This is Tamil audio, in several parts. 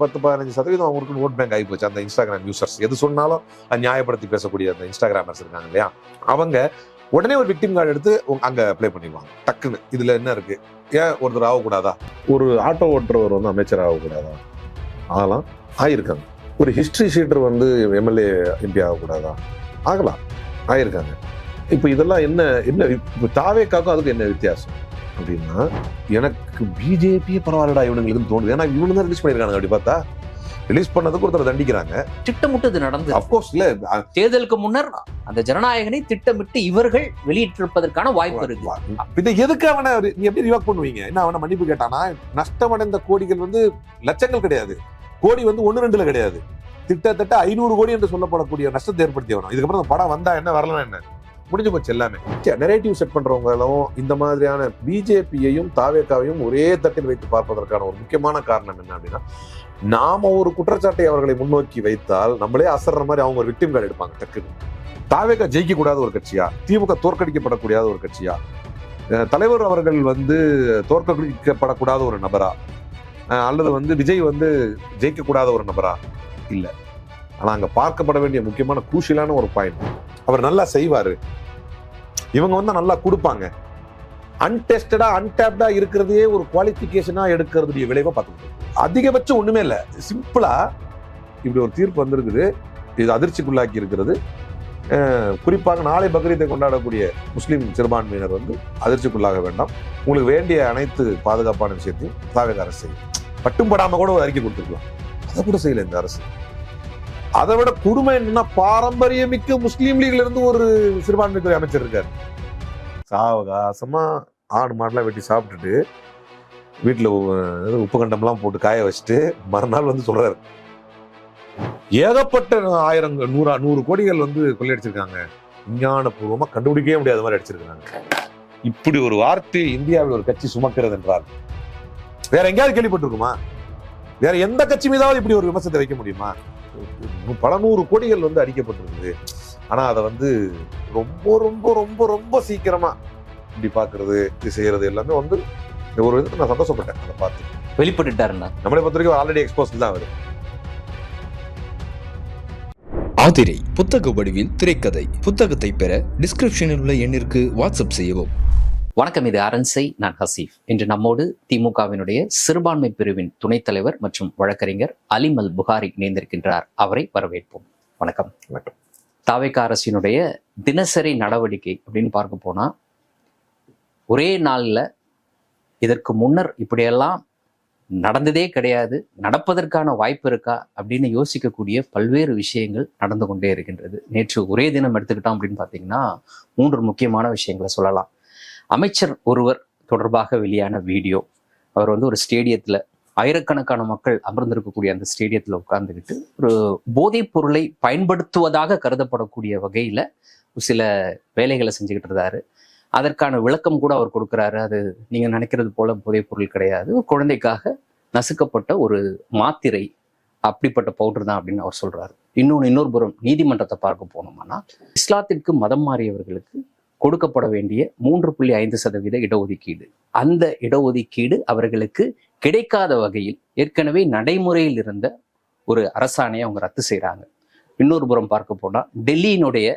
10-15% அவங்களுக்கு ஓட் பேங்க் ஆகி போச்சு அந்த இன்ஸ்டாகிராம் யூசர்ஸ். எது சொன்னாலும் அது நியாயப்படுத்தி பேசக்கூடிய அந்த இன்ஸ்டாகிராமர்ஸ் இருக்காங்க இல்லையா, அவங்க உடனே ஒரு விக்டிம் கார்டு எடுத்து அங்க அப்ளை பண்ணிடுவாங்க டக்குன்னு. இதுல என்ன இருக்கு, ஏன் ஒருத்தர் ஆகக்கூடாதா, ஒரு ஆட்டோ ஓட்டுறவர் வந்து அமைச்சர் ஆகக்கூடாதா, அதெல்லாம் ஆயிருக்காங்க. ஒரு ஹிஸ்டரி ஷீட்டர் வந்து எம்எல்ஏ எம்பி ஆகக்கூடாதா, ஆகலாம், ஆயிருக்காங்க. இப்போ இதெல்லாம் என்ன என்ன இப்போ தாவேக்காக்கும் அதுக்கு என்ன வித்தியாசம் அப்படின்னா, எனக்கு பிஜேபியே பரவாயில்லடா இவனுங்களுக்குன்னு தோணுது. ஏன்னா இவனு தான் ரிலீஸ் பண்ணியிருக்காங்க. அப்படி பார்த்தா ரிலீஸ் பண்ணதுக்கு ஒருத்தர் தண்டிக்கிறாங்க. திட்டமிட்டு இது நடந்தது. அப்கோர்ஸ் இல்ல, தேர்தலுக்கு முன்னர் அந்த ஜனநாயகனை திட்டமிட்டு இவர்கள் வெளியிட்டிருப்பதற்கான வாய்ப்பு இருக்கு. இது எதுக்கு அவனை நீ எப்படி ரிவாக் பண்ணுவீங்க? என்ன அவனை மன்னிப்பு கேட்டானா? நஷ்டமடைந்த கோடிகள் வந்து லட்சங்கள் கிடையாது, கோடி வந்து 1-2 கிடையாது, கிட்டத்தட்ட 500 கோடி என்று சொல்லப்படக்கூடிய நஷ்டத்தை ஏற்படுத்தியவனும். இதுக்கப்புறம் அந்த படம் வந்தா என்ன, வரலாம் என்ன, முடிஞ்சு போச்சு எல்லாமே. நெரேட்டிவ் செட் பண்றவங்களும் இந்த மாதிரியான பிஜேபியையும் தாவேக்காவையும் ஒரே தட்டில் வைத்து பார்ப்பதற்கான ஒரு முக்கியமான காரணம் என்ன அப்படின்னா, நாம ஒரு குற்றச்சாட்டை அவர்களை முன்னோக்கி வைத்தால் நம்மளே அசர்ற மாதிரி அவங்க ஒரு விக்டிம் கார்டு எடுப்பாங்க டக்குன்னு. தாவேக்கா ஜெயிக்க கூடாத ஒரு கட்சியா, திமுக தோற்கடிக்கப்படக்கூடாத ஒரு கட்சியா, தலைவர் அவர்கள் வந்து தோற்கடிக்கப்படக்கூடாத ஒரு நபரா, அல்லது வந்து விஜய் வந்து ஜெயிக்கக்கூடாத ஒரு நபரா? இல்ல. ஆனா அங்க பார்க்கப்பட வேண்டிய முக்கியமான குரூஷியலான ஒரு பாயிண்ட், அவர் நல்லா செய்வாரு, இவங்க வந்து நல்லா கொடுப்பாங்க. அன்டெஸ்டடா அன்டாப்டா இருக்கிறதையே ஒரு குவாலிஃபிகேஷனா எடுக்கிறதுடைய விளைவை பார்த்துக்கிட்டு அதிகபட்சம் ஒண்ணுமே இல்லை. சிம்பிளா இப்படி ஒரு தீர்ப்பு வந்திருக்குது, இது அதிர்ச்சிக்குள்ளாக்கி இருக்கிறது. குறிப்பாக நாளை பக்ரீத்தை கொண்டாடக்கூடிய முஸ்லீம் சிறுபான்மையினர் வந்து அதிர்ச்சிக்குள்ளாக வேண்டாம். உங்களுக்கு வேண்டிய அனைத்து பாதுகாப்பான விஷயத்தையும் தாவேக்கா அரசு செய்யும். பட்டும் படாம கூட ஒரு அறிக்கை கொடுத்துருக்கலாம், அதை கூட செய்யல இந்த அரசு. அதை விட கொடுமை என்னன்னா, பாரம்பரியமிக்க முஸ்லீம் லீக்ல இருந்து ஒரு சிறுபான்மைத்துறை அமைச்சர் இருக்காரு. சாவகாசமா ஆடு மாடெல்லாம் வெட்டி சாப்பிட்டுட்டு வீட்டுல உப்பு கண்டம்லாம் போட்டு காய வச்சுட்டு மறுநாள் வந்து சொல்றாரு, ஏகப்பட்ட 100 கோடிகள் வந்து கொள்ளையடிச்சிருக்காங்க, விஞ்ஞான பூர்வமா கண்டுபிடிக்கவே முடியாத மாதிரி அடிச்சிருக்காங்க. இப்படி ஒரு வார்த்தை இந்தியாவில் ஒரு கட்சி சுமக்கிறது என்றால் வேற எங்கேயாவது கேள்விப்பட்டிருக்குமா? வேற எந்த கட்சி மீதாவது இப்படி ஒரு விமர்சனத்தை வைக்க முடியுமா? பல 100 கோடிகள் வந்து அடிக்கப்பட்டிருக்குது. ஆனா அதை வந்து ரொம்ப ரொம்ப ரொம்ப ரொம்ப சீக்கிரமா இப்படி பாக்குறது, இது செய்யறது எல்லாமே வந்து ஒரு இதுக்கு நான் சந்தோஷப்பட்டேன். அதை பார்த்து வெளிப்பட்டுட்டாருன்னா நம்மளை பொறுத்த வரைக்கும் ஆல்ரெடி எக்ஸ்போஸ் தான் அவரு. ஆதிரை புத்தக வடிவில் திரைக்கதை புத்தகத்தை பெற டிஸ்கிரிப்ஷனில் உள்ள எண்ணிற்கு வாட்ஸ்அப் செய்யவும். வணக்கம், இது அரண்சை, நான் ஹசீஃப். இன்று நம்மோடு திமுகவினுடைய சிறுபான்மை பிரிவின் துணைத் தலைவர் மற்றும் வழக்கறிஞர் அலிம் அல் புகாரி இணைந்திருக்கின்றார். அவரை வரவேற்போம். வணக்கம். வணக்கம். தாவேக்கா அரசினுடைய தினசரி நடவடிக்கை அப்படின்னு பார்க்க போனா, ஒரே நாள்ல இதற்கு முன்னர் இப்படியெல்லாம் நடந்ததே கிடையாது, நடப்பதற்கான வாய்ப்பு இருக்கா அப்படின்னு யோசிக்கக்கூடிய பல்வேறு விஷயங்கள் நடந்து கொண்டே இருக்கின்றது. நேற்று ஒரே தினம் எடுத்துக்கிட்டோம் அப்படின்னு பார்த்தீங்கன்னா 3 முக்கியமான விஷயங்களை சொல்லலாம். அமைச்சர் ஒருவர் தொடர்பாக வெளியான வீடியோ, அவர் வந்து ஒரு ஸ்டேடியத்தில் ஆயிரக்கணக்கான மக்கள் அமர்ந்திருக்கக்கூடிய அந்த ஸ்டேடியத்தில் உட்கார்ந்துக்கிட்டு ஒரு போதைப் பொருளை பயன்படுத்துவதாக கருதப்படக்கூடிய வகையில் சில வேலைகளை செஞ்சுக்கிட்டு இருந்தாரு. அதற்கான விளக்கம் கூட அவர் கொடுக்குறாரு. அது நீங்கள் நினைக்கிறது போல போதைப் பொருள் கிடையாது, குழந்தைக்காக நசுக்கப்பட்ட ஒரு மாத்திரை, அப்படிப்பட்ட பவுடர் தான் அப்படின்னு அவர் சொல்றாரு. இன்னொரு புறம் நீதிமன்றத்தை பார்க்க போனோம்னா, இஸ்லாத்திற்கு மதம் மாறியவர்களுக்கு கொடுக்கப்பட வேண்டிய 3.5% இடஒதுக்கீடு, அந்த இடஒதுக்கீடு அவர்களுக்கு கிடைக்காத வகையில் ஏற்கனவே நடைமுறையில் இருந்த ஒரு அரசாணையை அவங்க ரத்து செய்கிறாங்க. இன்னொரு புறம் பார்க்க போனா, டெல்லியினுடைய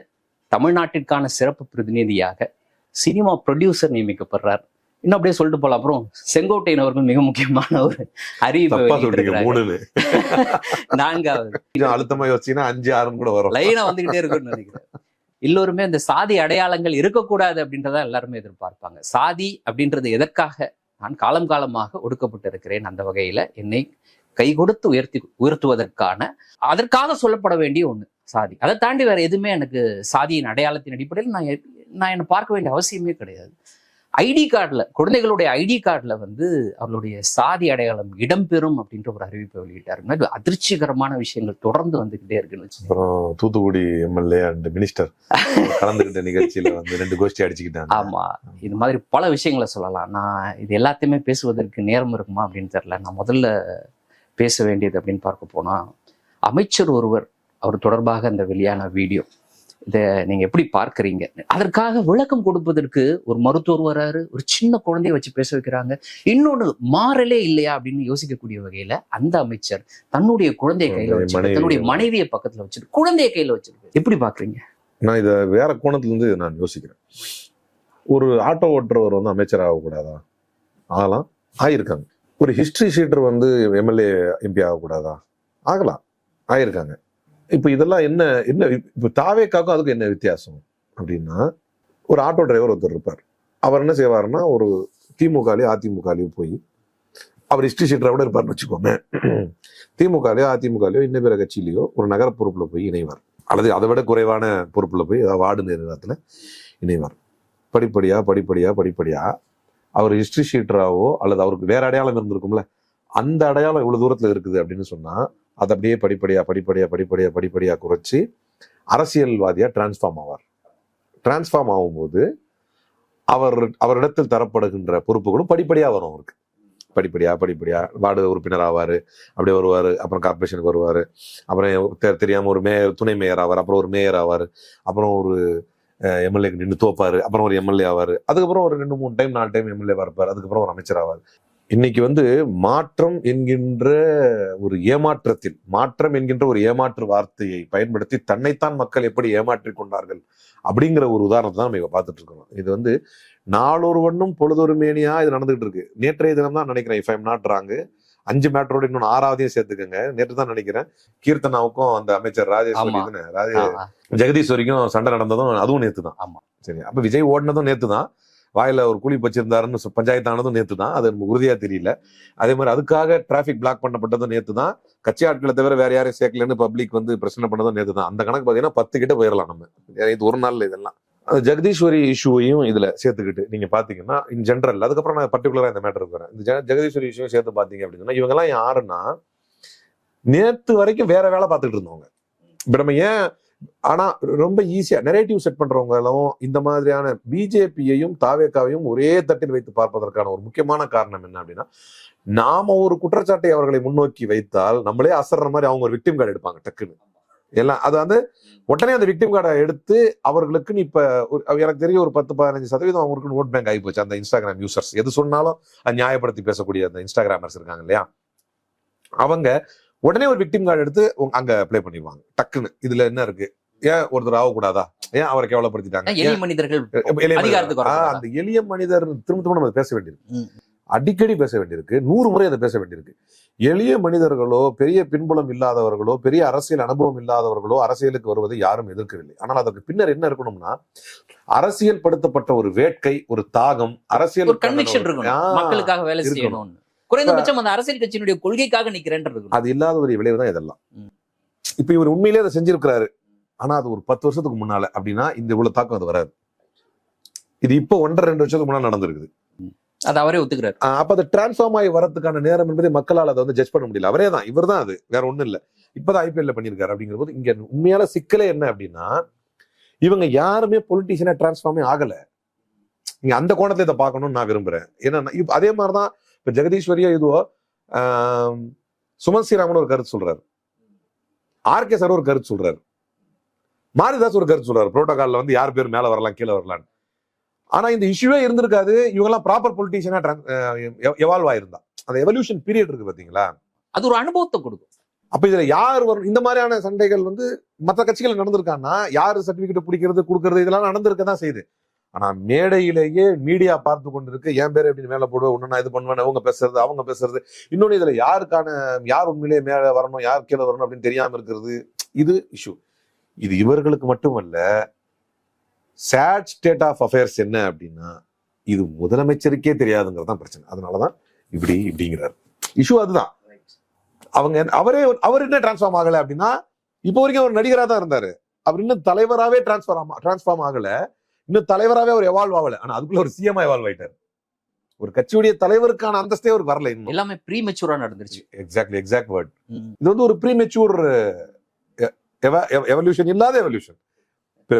தமிழ்நாட்டிற்கான சிறப்பு பிரதிநிதியாக சினிமா ப்ரொடியூசர் நியமிக்கப்படுறார். இன்னும் அப்படியே சொல்லிட்டு போலாம். அப்புறம் செங்கோட்டையன் அவர்கள் மிக முக்கியமான ஒரு அறிவிப்பு, 4வது அழுத்தமா யோசிச்சீங்கன்னா 5-6 கூட வரும், லைனா வந்துகிட்டே இருக்குன்னு நினைக்கிறேன். எல்லோருமே இந்த சாதி அடையாளங்கள் இருக்கக்கூடாது அப்படின்றத எல்லாருமே எதிர்பார்ப்பாங்க. சாதி அப்படின்றது எதற்காக? நான் காலம் காலமாக ஒடுக்கப்பட்டு இருக்கிறேன், அந்த வகையில என்னை கை கொடுத்து உயர்த்துவதற்கான, அதற்காக சொல்லப்பட வேண்டிய ஒண்ணு சாதி. அதை தாண்டி வேற எதுவுமே எனக்கு சாதியின் அடையாளத்தின் அடிப்படையில் நான் என்னை பார்க்க வேண்டிய அவசியமே கிடையாது. ஐடி கார்டில், குழந்தைகளுடைய ஐடி கார்டில் வந்து அவர்களுடைய சாதி அடையாளம் இடம்பெறும் அப்படின்ற ஒரு அறிவிப்பை வெளியிட்டாரு. அதிர்ச்சிகரமான விஷயங்கள் தொடர்ந்து வந்துகிட்டே இருக்குன்னு. அப்புறம் தூத்துக்குடி எம்எல்ஏ அண்ட் மினிஸ்டர் கலந்துகிட்ட நிகழ்ச்சியில வந்து 2 கோஷ்டி அடிச்சுக்கிட்டாங்க. ஆமா, இது மாதிரி பல விஷயங்களை சொல்லலாம். நான் இது எல்லாத்தையுமே பேசுவதற்கு நேரம் இருக்குமா அப்படின்னு தெரியல. நான் முதல்ல பேச வேண்டியது அப்படின்னு பார்க்க போனா, அமைச்சர் ஒருவர், அவர் தொடர்பாக அந்த வெளியான வீடியோ, இத நீங்க எப்படி பார்க்கறீங்க? அதற்காக விளக்கம் கொடுப்பதற்கு ஒரு மருத்துவர் வராரு, ஒரு சின்ன குழந்தைய வச்சு பேச வைக்கிறாங்க. இன்னொன்னு மாறலே இல்லையா அப்படின்னு யோசிக்கக்கூடிய வகையில அந்த அமைச்சர் தன்னுடைய குழந்தைய கையில வச்சு, தன்னுடைய மனைவியை பக்கத்துல வச்சுட்டு குழந்தைய கையில வச்சிருக்கு. எப்படி பாக்குறீங்க? நான் இதை வேற கோணத்துல இருந்து நான் யோசிக்கிறேன். ஒரு ஆட்டோ ஓட்டுறவர் வந்து அமைச்சர் ஆகக்கூடாதா? ஆகலாம், ஆயிருக்காங்க. ஒரு ஹிஸ்டரி ஷீட்டர் வந்து எம்எல்ஏ எம்பி ஆகக்கூடாதா? ஆகலாம், ஆயிருக்காங்க. இப்ப இதெல்லாம் என்ன என்ன இப்ப தாவேக்காக்கும் அதுக்கு என்ன வித்தியாசம் அப்படின்னா, ஒரு ஆட்டோ டிரைவர் ஒருத்தர் இருப்பார். அவர் என்ன செய்வாருன்னா, ஒரு திமுகலையோ அதிமுகலையோ போய் அவர் ஹிஸ்டரி ஷீட்டரை விட இருப்பார்னு வச்சுக்கோங்க. திமுகலையோ அதிமுகலையோ இன்ன பிற கட்சியிலையோ ஒரு நகர பொறுப்புல போய் இணைவார், அல்லது அதை விட குறைவான பொறுப்புல போய் ஏதாவது வார்டு நிர்வாகத்துல இணைவார். படிப்படியா படிப்படியா படிப்படியா அவர் ஹிஸ்டரி ஷீட்டராவோ அல்லது அவருக்கு வேற அடையாளம் இருந்திருக்கும்ல, அந்த அடையாளம் இவ்வளவு தூரத்துல இருக்குது அப்படின்னு சொன்னா அதை அப்படியே படிப்படியா படிப்படியா படிப்படியா படிப்படியா குறைச்சி அரசியல்வாதியா டிரான்ஸ்ஃபார்ம் ஆவார். டிரான்ஸ்ஃபார்ம் ஆகும்போது அவரிடத்தில் தரப்படுகின்ற பொறுப்புகளும் படிப்படியா வரும் அவருக்கு. படிப்படியா படிப்படியா வார்டு உறுப்பினர் ஆவாரு, அப்படியே வருவாரு, அப்புறம் கார்பரேஷனுக்கு வருவாரு, அப்புறம் தெரியாம ஒரு மேயர், துணை மேயர் ஆவார், அப்புறம் ஒரு மேயர் ஆவாரு, அப்புறம் ஒரு எம்எல்ஏக்கு நின்று தோப்பாரு, அப்புறம் ஒரு எம்எல்ஏ ஆவாரு, அதுக்கப்புறம் ஒரு 2-3 டைம் 4 டைம் எம்எல்ஏவா இருப்பாரு, அதுக்கப்புறம் ஒரு அமைச்சர் ஆவார். இன்னைக்கு வந்து மாற்றம் என்கின்ற ஒரு ஏமாற்றத்தில், மாற்றம் என்கின்ற ஒரு ஏமாற்று வார்த்தையை பயன்படுத்தி தன்னைத்தான் மக்கள் எப்படி ஏமாற்றி கொண்டார்கள் அப்படிங்கிற ஒரு உதாரணத்தை தான் நம்ம பார்த்துட்டு இருக்கோம். இது வந்து நாளொருவண்ணும் பொழுதொரு மேனியா இது நடந்துகிட்டு இருக்கு. நேற்றைய தினம் தான் நினைக்கிறேன், இஃப் ஐம் நாட் ராங், 5 மேட்டரோட இன்னொன்று 6வதையும் சேர்த்துக்கங்க. நேற்று தான் நினைக்கிறேன் கீர்த்தனாவுக்கும் அந்த அமைச்சர் ஜெகதீஸ்வரிக்கும் சண்டை நடந்ததும் அதுவும் நேத்து தான். ஆமா, சரி. அப்ப விஜய் ஓடினதும் நேத்து தான், வாயில ஒரு கூலி வச்சிருந்தாருன்னு பஞ்சாயத்து ஆனதும் நேத்து தான், அது நமக்கு உறுதியா தெரியல. அதே மாதிரி அதுக்காக டிராபிக் பிளாக் பண்ணப்பட்டதும் நேத்து தான், கட்சி ஆட்களை தவிர வேற யாரையும் சேர்க்கலன்னு பப்ளிக் வந்து பிரச்சனை பண்ணதும் நேத்து தான். அந்த கணக்கு பாத்தீங்கன்னா 10 கிட்ட போயிடலாம் நம்ம, இது ஒரு நாள்ல. இதெல்லாம் ஜெகதீஸ்வரி இஷ்யூவையும் இதுல சேர்த்துக்கிட்டு நீங்க பாத்தீங்கன்னா இன் ஜென்ரல், அதுக்கப்புறம் நான் பர்டிகுலரா இந்த மேட்டருக்கு வரேன். இந்த ஜெகதீஸ்வரி இஷ்யூவும் சேர்த்து பாத்தீங்க அப்படின்னா, இவங்க எல்லாம் யாருன்னா நேத்து வரைக்கும் வேற வேலை பார்த்துட்டு இருந்தவங்க. இப்ப நம்ம ஏன் ஆனா ரொம்ப ஈஸியா நெரேட்டிவ் செட் பண்றவங்களும் இந்த மாதிரியான பிஜேபியையும் தாவேக்காவையும் ஒரே தட்டில் வைத்து பார்ப்பதற்கான ஒரு முக்கியமான காரணம் என்ன அப்படின்னா, நாம ஒரு குற்றச்சாட்டை அவர்களை முன்னோக்கி வைத்தால் நம்மளே அசர்ற மாதிரி அவங்க ஒரு விக்டிம் கார்டு எடுப்பாங்க டக்குன்னு எல்லாம். அது வந்து உடனே அந்த விக்டிம் கார்டை எடுத்து அவர்களுக்குன்னு இப்ப எனக்கு தெரிய ஒரு 10-15% அவங்களுக்கு ஓட் பேங்க் ஆகி போச்சு. அந்த இன்ஸ்டாகிராம் யூசர்ஸ் எது சொன்னாலும் அது நியாயப்படுத்தி பேசக்கூடிய அந்த இன்ஸ்டாகிராமர்ஸ் இருக்காங்க இல்லையா, அவங்க உடனே ஒரு விக்டிம் கார்டு எடுத்து அங்க ப்ளே பண்ணிடுவாங்க டக்குன்னு. இதுல என்ன இருக்கு, ஏன் ஒருத்தர் ஆகக்கூடாதா, ஏன் அவரை கேவலப்படுத்திட்டாங்க, எளிய மனிதர்கள் அந்த எளிய மனிதர் திரும்ப நம்ம பேச வேண்டியிருக்கு, அடிக்கடி பேச வேண்டியிருக்கு, 100 முறை அதை பேச வேண்டியிருக்கு. எளிய மனிதர்களோ பெரிய பின்புலம் இல்லாதவர்களோ பெரிய அரசியல் அனுபவம் இல்லாதவர்களோ அரசியலுக்கு வருவதை யாரும் எதிர்க்கவில்லை. ஆனால் அதற்கு பின்னர் என்ன இருக்கணும்னா, அரசியல் படுத்தப்பட்ட ஒரு வேட்கை, ஒரு தாகம், அரசியல் கன்விக்ஷன் இருக்கணும், மக்களுக்காக வேலை செய்யணும், குறைந்தபட்சம் அந்த அரசியல் கட்சியினுடைய கொள்கைக்காக நிக்கிறேன். அது இல்லாத ஒரு விளைவு தான் இதெல்லாம். இப்ப இவர் உண்மையிலேயே அதை செஞ்சிருக்கிறாரு, ஆனா அது ஒரு 10 வருஷத்துக்கு முன்னால அப்படின்னா இந்த இவ்வளவு தாக்கம் அது வராது. இது இப்போ 1.5-2 வருஷத்துக்கு முன்னாடி நடந்திருக்குது, அது அவரே ஒத்துக்கிறாரு. அப்ப அது டிரான்ஸ்ஃபார்ம் ஆகி வரதுக்கான நேரம் என்பதை மக்களால் அதை வந்து ஜட்ஜ் பண்ண முடியல. அவரே தான், இவர் தான், அது வேற ஒண்ணும் இல்ல. இப்பதான் ஐபிஎல்ல பண்ணிருக்காரு. அப்படிங்கிற போது இங்க உண்மையான சிக்கலே என்ன அப்படின்னா, இவங்க யாருமே பொலிட்டீஷியனா டிரான்ஸ்ஃபார்மே ஆகல. நீங்க அந்த கோணத்துல இதை பார்க்கணும்னு நான் விரும்புறேன். ஏன்னா அதே மாதிரிதான் இப்ப ஜெகதீஸ்வரியோ இதுவோ சுமன் ஸ்ரீராமன் ஒரு கருத்து சொல்றாரு, ஆர்கே சார் ஒரு கருத்து சொல்றாரு, மாரிதாஸ் ஒரு கருத்து சொல்றாரு, புரோட்டோகால்ல வந்து யார் பேர் மேல வரலாம் கீழே வரலான்னு. ஆனா இந்த இஷ்யூவே இருந்திருக்காது, இவங்க எல்லாம் ப்ராப்பர் பொலிட்டீஷியனா எவால்வ் ஆயிருந்தா. அந்த எவல்யூஷன் பீரியட் இருக்கு பாத்தீங்களா, அது ஒரு அனுபவத்தை கொடுக்கும். அப்ப இதுல யார் வரும், இந்த மாதிரியான சண்டைகள் வந்து மற்ற கட்சிகள் நடந்திருக்காங்கன்னா, யாரு சர்டிபிகேட் பிடிக்கிறது கொடுக்கறது இதெல்லாம் நடந்திருக்கதான் செய்யுது. ஆனா மேடையிலேயே மீடியா பார்த்து கொண்டு இருக்கு, என் பேர் எப்படி மேல போடுவேன், ஒன்னு நான் இது பண்ணுவேன், அவங்க பேசுறது, இன்னொன்னு இதுல யார் உண்மையிலேயே மேல வரணும் யார் கீழே வரணும் அப்படின்னு தெரியாம இருக்கிறது, இது இஷ்யூ. இது இவர்களுக்கு மட்டுமல்ல, சேட் ஸ்டேட் ஆஃப் அஃபேர்ஸ் என்ன அப்படின்னா, இது முதலமைச்சருக்கே தெரியாதுங்கிறதான் பிரச்சனை. அதனாலதான் இப்படிங்கிறார் இஷ்யூ. அதுதான் அவர் என்ன டிரான்ஸ்ஃபார்ம் ஆகல அப்படின்னா, இப்போ வரைக்கும் அவர் நடிகரா தான் இருந்தாரு, அவர் இன்னும் தலைவராகவே டிரான்ஸ்ஃபார்ம் ஆகல, இன்னும் தலைவராகவே அவர் எவால்வ் ஆகல. ஆனா அதுக்குள்ள ஒரு சிஎம் எவால்வ் ஆயிட்டார். ஒரு கட்சியுடைய தலைவருக்கான அந்தஸ்தே அவருக்கு வரல, இன்னும் எல்லாமே ப்ரீமெச்சூரா நடந்துருச்சு. Exact word. இது வந்து ஒரு ப்ரீமெச்சூர் எவல்யூஷன் இல்லாத எவல்யூஷன்.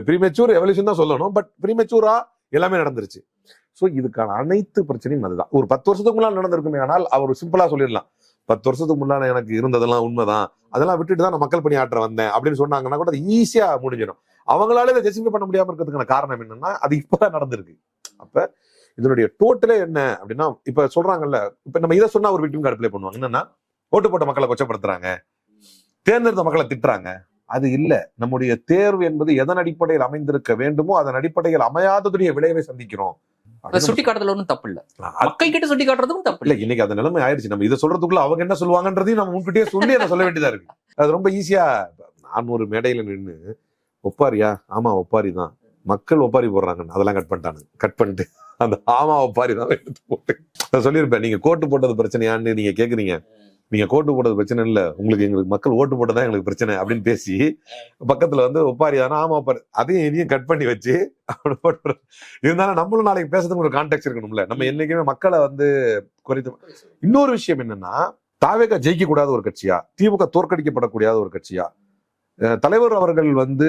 ப்ரீமெச்சூர் எவல்யூஷன் தான் சொல்லணும், பட் ப்ரீமெச்சூரா எல்லாமே நடந்துருச்சு. சோ இதுக்கான அனைத்து பிரச்சனையும் அதுதான். ஒரு 10 வருஷத்துக்கு முன்னாடி நடந்திருக்குமே, ஆனால் அவர் சிம்பிளா சொல்லிடலாம், 10 வருஷத்துக்கு முன்னாடி எனக்கு இருந்ததெல்லாம் உண்மைதான், அதெல்லாம் விட்டுட்டு தான் நான் மக்கள் பணி ஆற்ற வந்தேன் அப்படின்னு சொன்னாங்கன்னா கூட ஈஸியா முடிஞ்சிடும். அவங்களால இதை ஜஸ்டிஃபை பண்ண முடியாம இருக்கிறதுக்கான காரணம் என்னன்னா அது இப்பதான் நடந்திருக்கு. அப்ப இதனுடைய டோட்டலே என்ன அப்படின்னா, இப்ப சொல்றாங்கல்ல, இப்ப நம்ம இதை சொன்னா ஒரு விக்டிம் கார்டு ப்ளே பண்ணுவாங்க. என்னன்னா ஓட்டு போட்ட மக்களை கொச்சப்படுத்துறாங்க, தேர்ந்தெடுத்த மக்களை திட்டுறாங்க. அது இல்ல. நம்முடைய தேர்வு என்பது எதன் அடிப்படையில் அமைந்திருக்க வேண்டுமோ அதன் அடிப்படையில் அமையாததுடைய விளைவை சந்திக்கிறோம். சுட்டி காட்டுறதுல ஒன்றும் தப்பு இல்ல, மக்கள் கிட்ட சுட்டி காட்டுறதுக்கும் தப்பு இல்ல. இன்னைக்கு அந்த நிலைமை ஆயிடுச்சு. நம்ம இதை சொல்றதுக்குள்ள அவங்க என்ன சொல்லுவாங்கன்றதையும் நம்ம முன்கிட்டயே சொல்லி அதை சொல்ல வேண்டியதா இருக்கு. அது ரொம்ப ஈஸியா. நான் ஒரு மேடையில நின்று ஒப்பாரியா, ஆமா ஒப்பாரி தான், மக்கள் ஒப்பாரி போடுறாங்க, அதெல்லாம் கட் பண்ணிட்டு அந்த ஆமா ஒப்பாரி தான் எடுத்து போட்டு நான் சொல்லியிருப்பேன். நீங்க கோட்டு போட்டது பிரச்சனையான்னு நீங்க கேக்குறீங்க. நீங்க கோட்டு போட்டது பிரச்சனை இல்ல, எங்களுக்கு மக்கள் ஓட்டு போட்டதான் எங்களுக்கு பிரச்சனை அப்படின்னு பேசி பக்கத்துல வந்து ஒப்பாரி தானே, ஆமா ஒப்பாரி, அதையும் இதையும் கட் பண்ணி வச்சு அப்படி போட்டு. இருந்தாலும் நம்மளும் நாளைக்கு பேசுறதுக்கு ஒரு கான்டெக்ட் இருக்கணும்ல. நம்ம என்னைக்குமே மக்களை வந்து குறைத்து. இன்னொரு விஷயம் என்னன்னா, தாவேகா ஜெயிக்க கூடாத ஒரு கட்சியா, திமுக தோற்கடிக்கப்படக்கூடிய ஒரு கட்சியா, தலைவர் அவர்கள் வந்து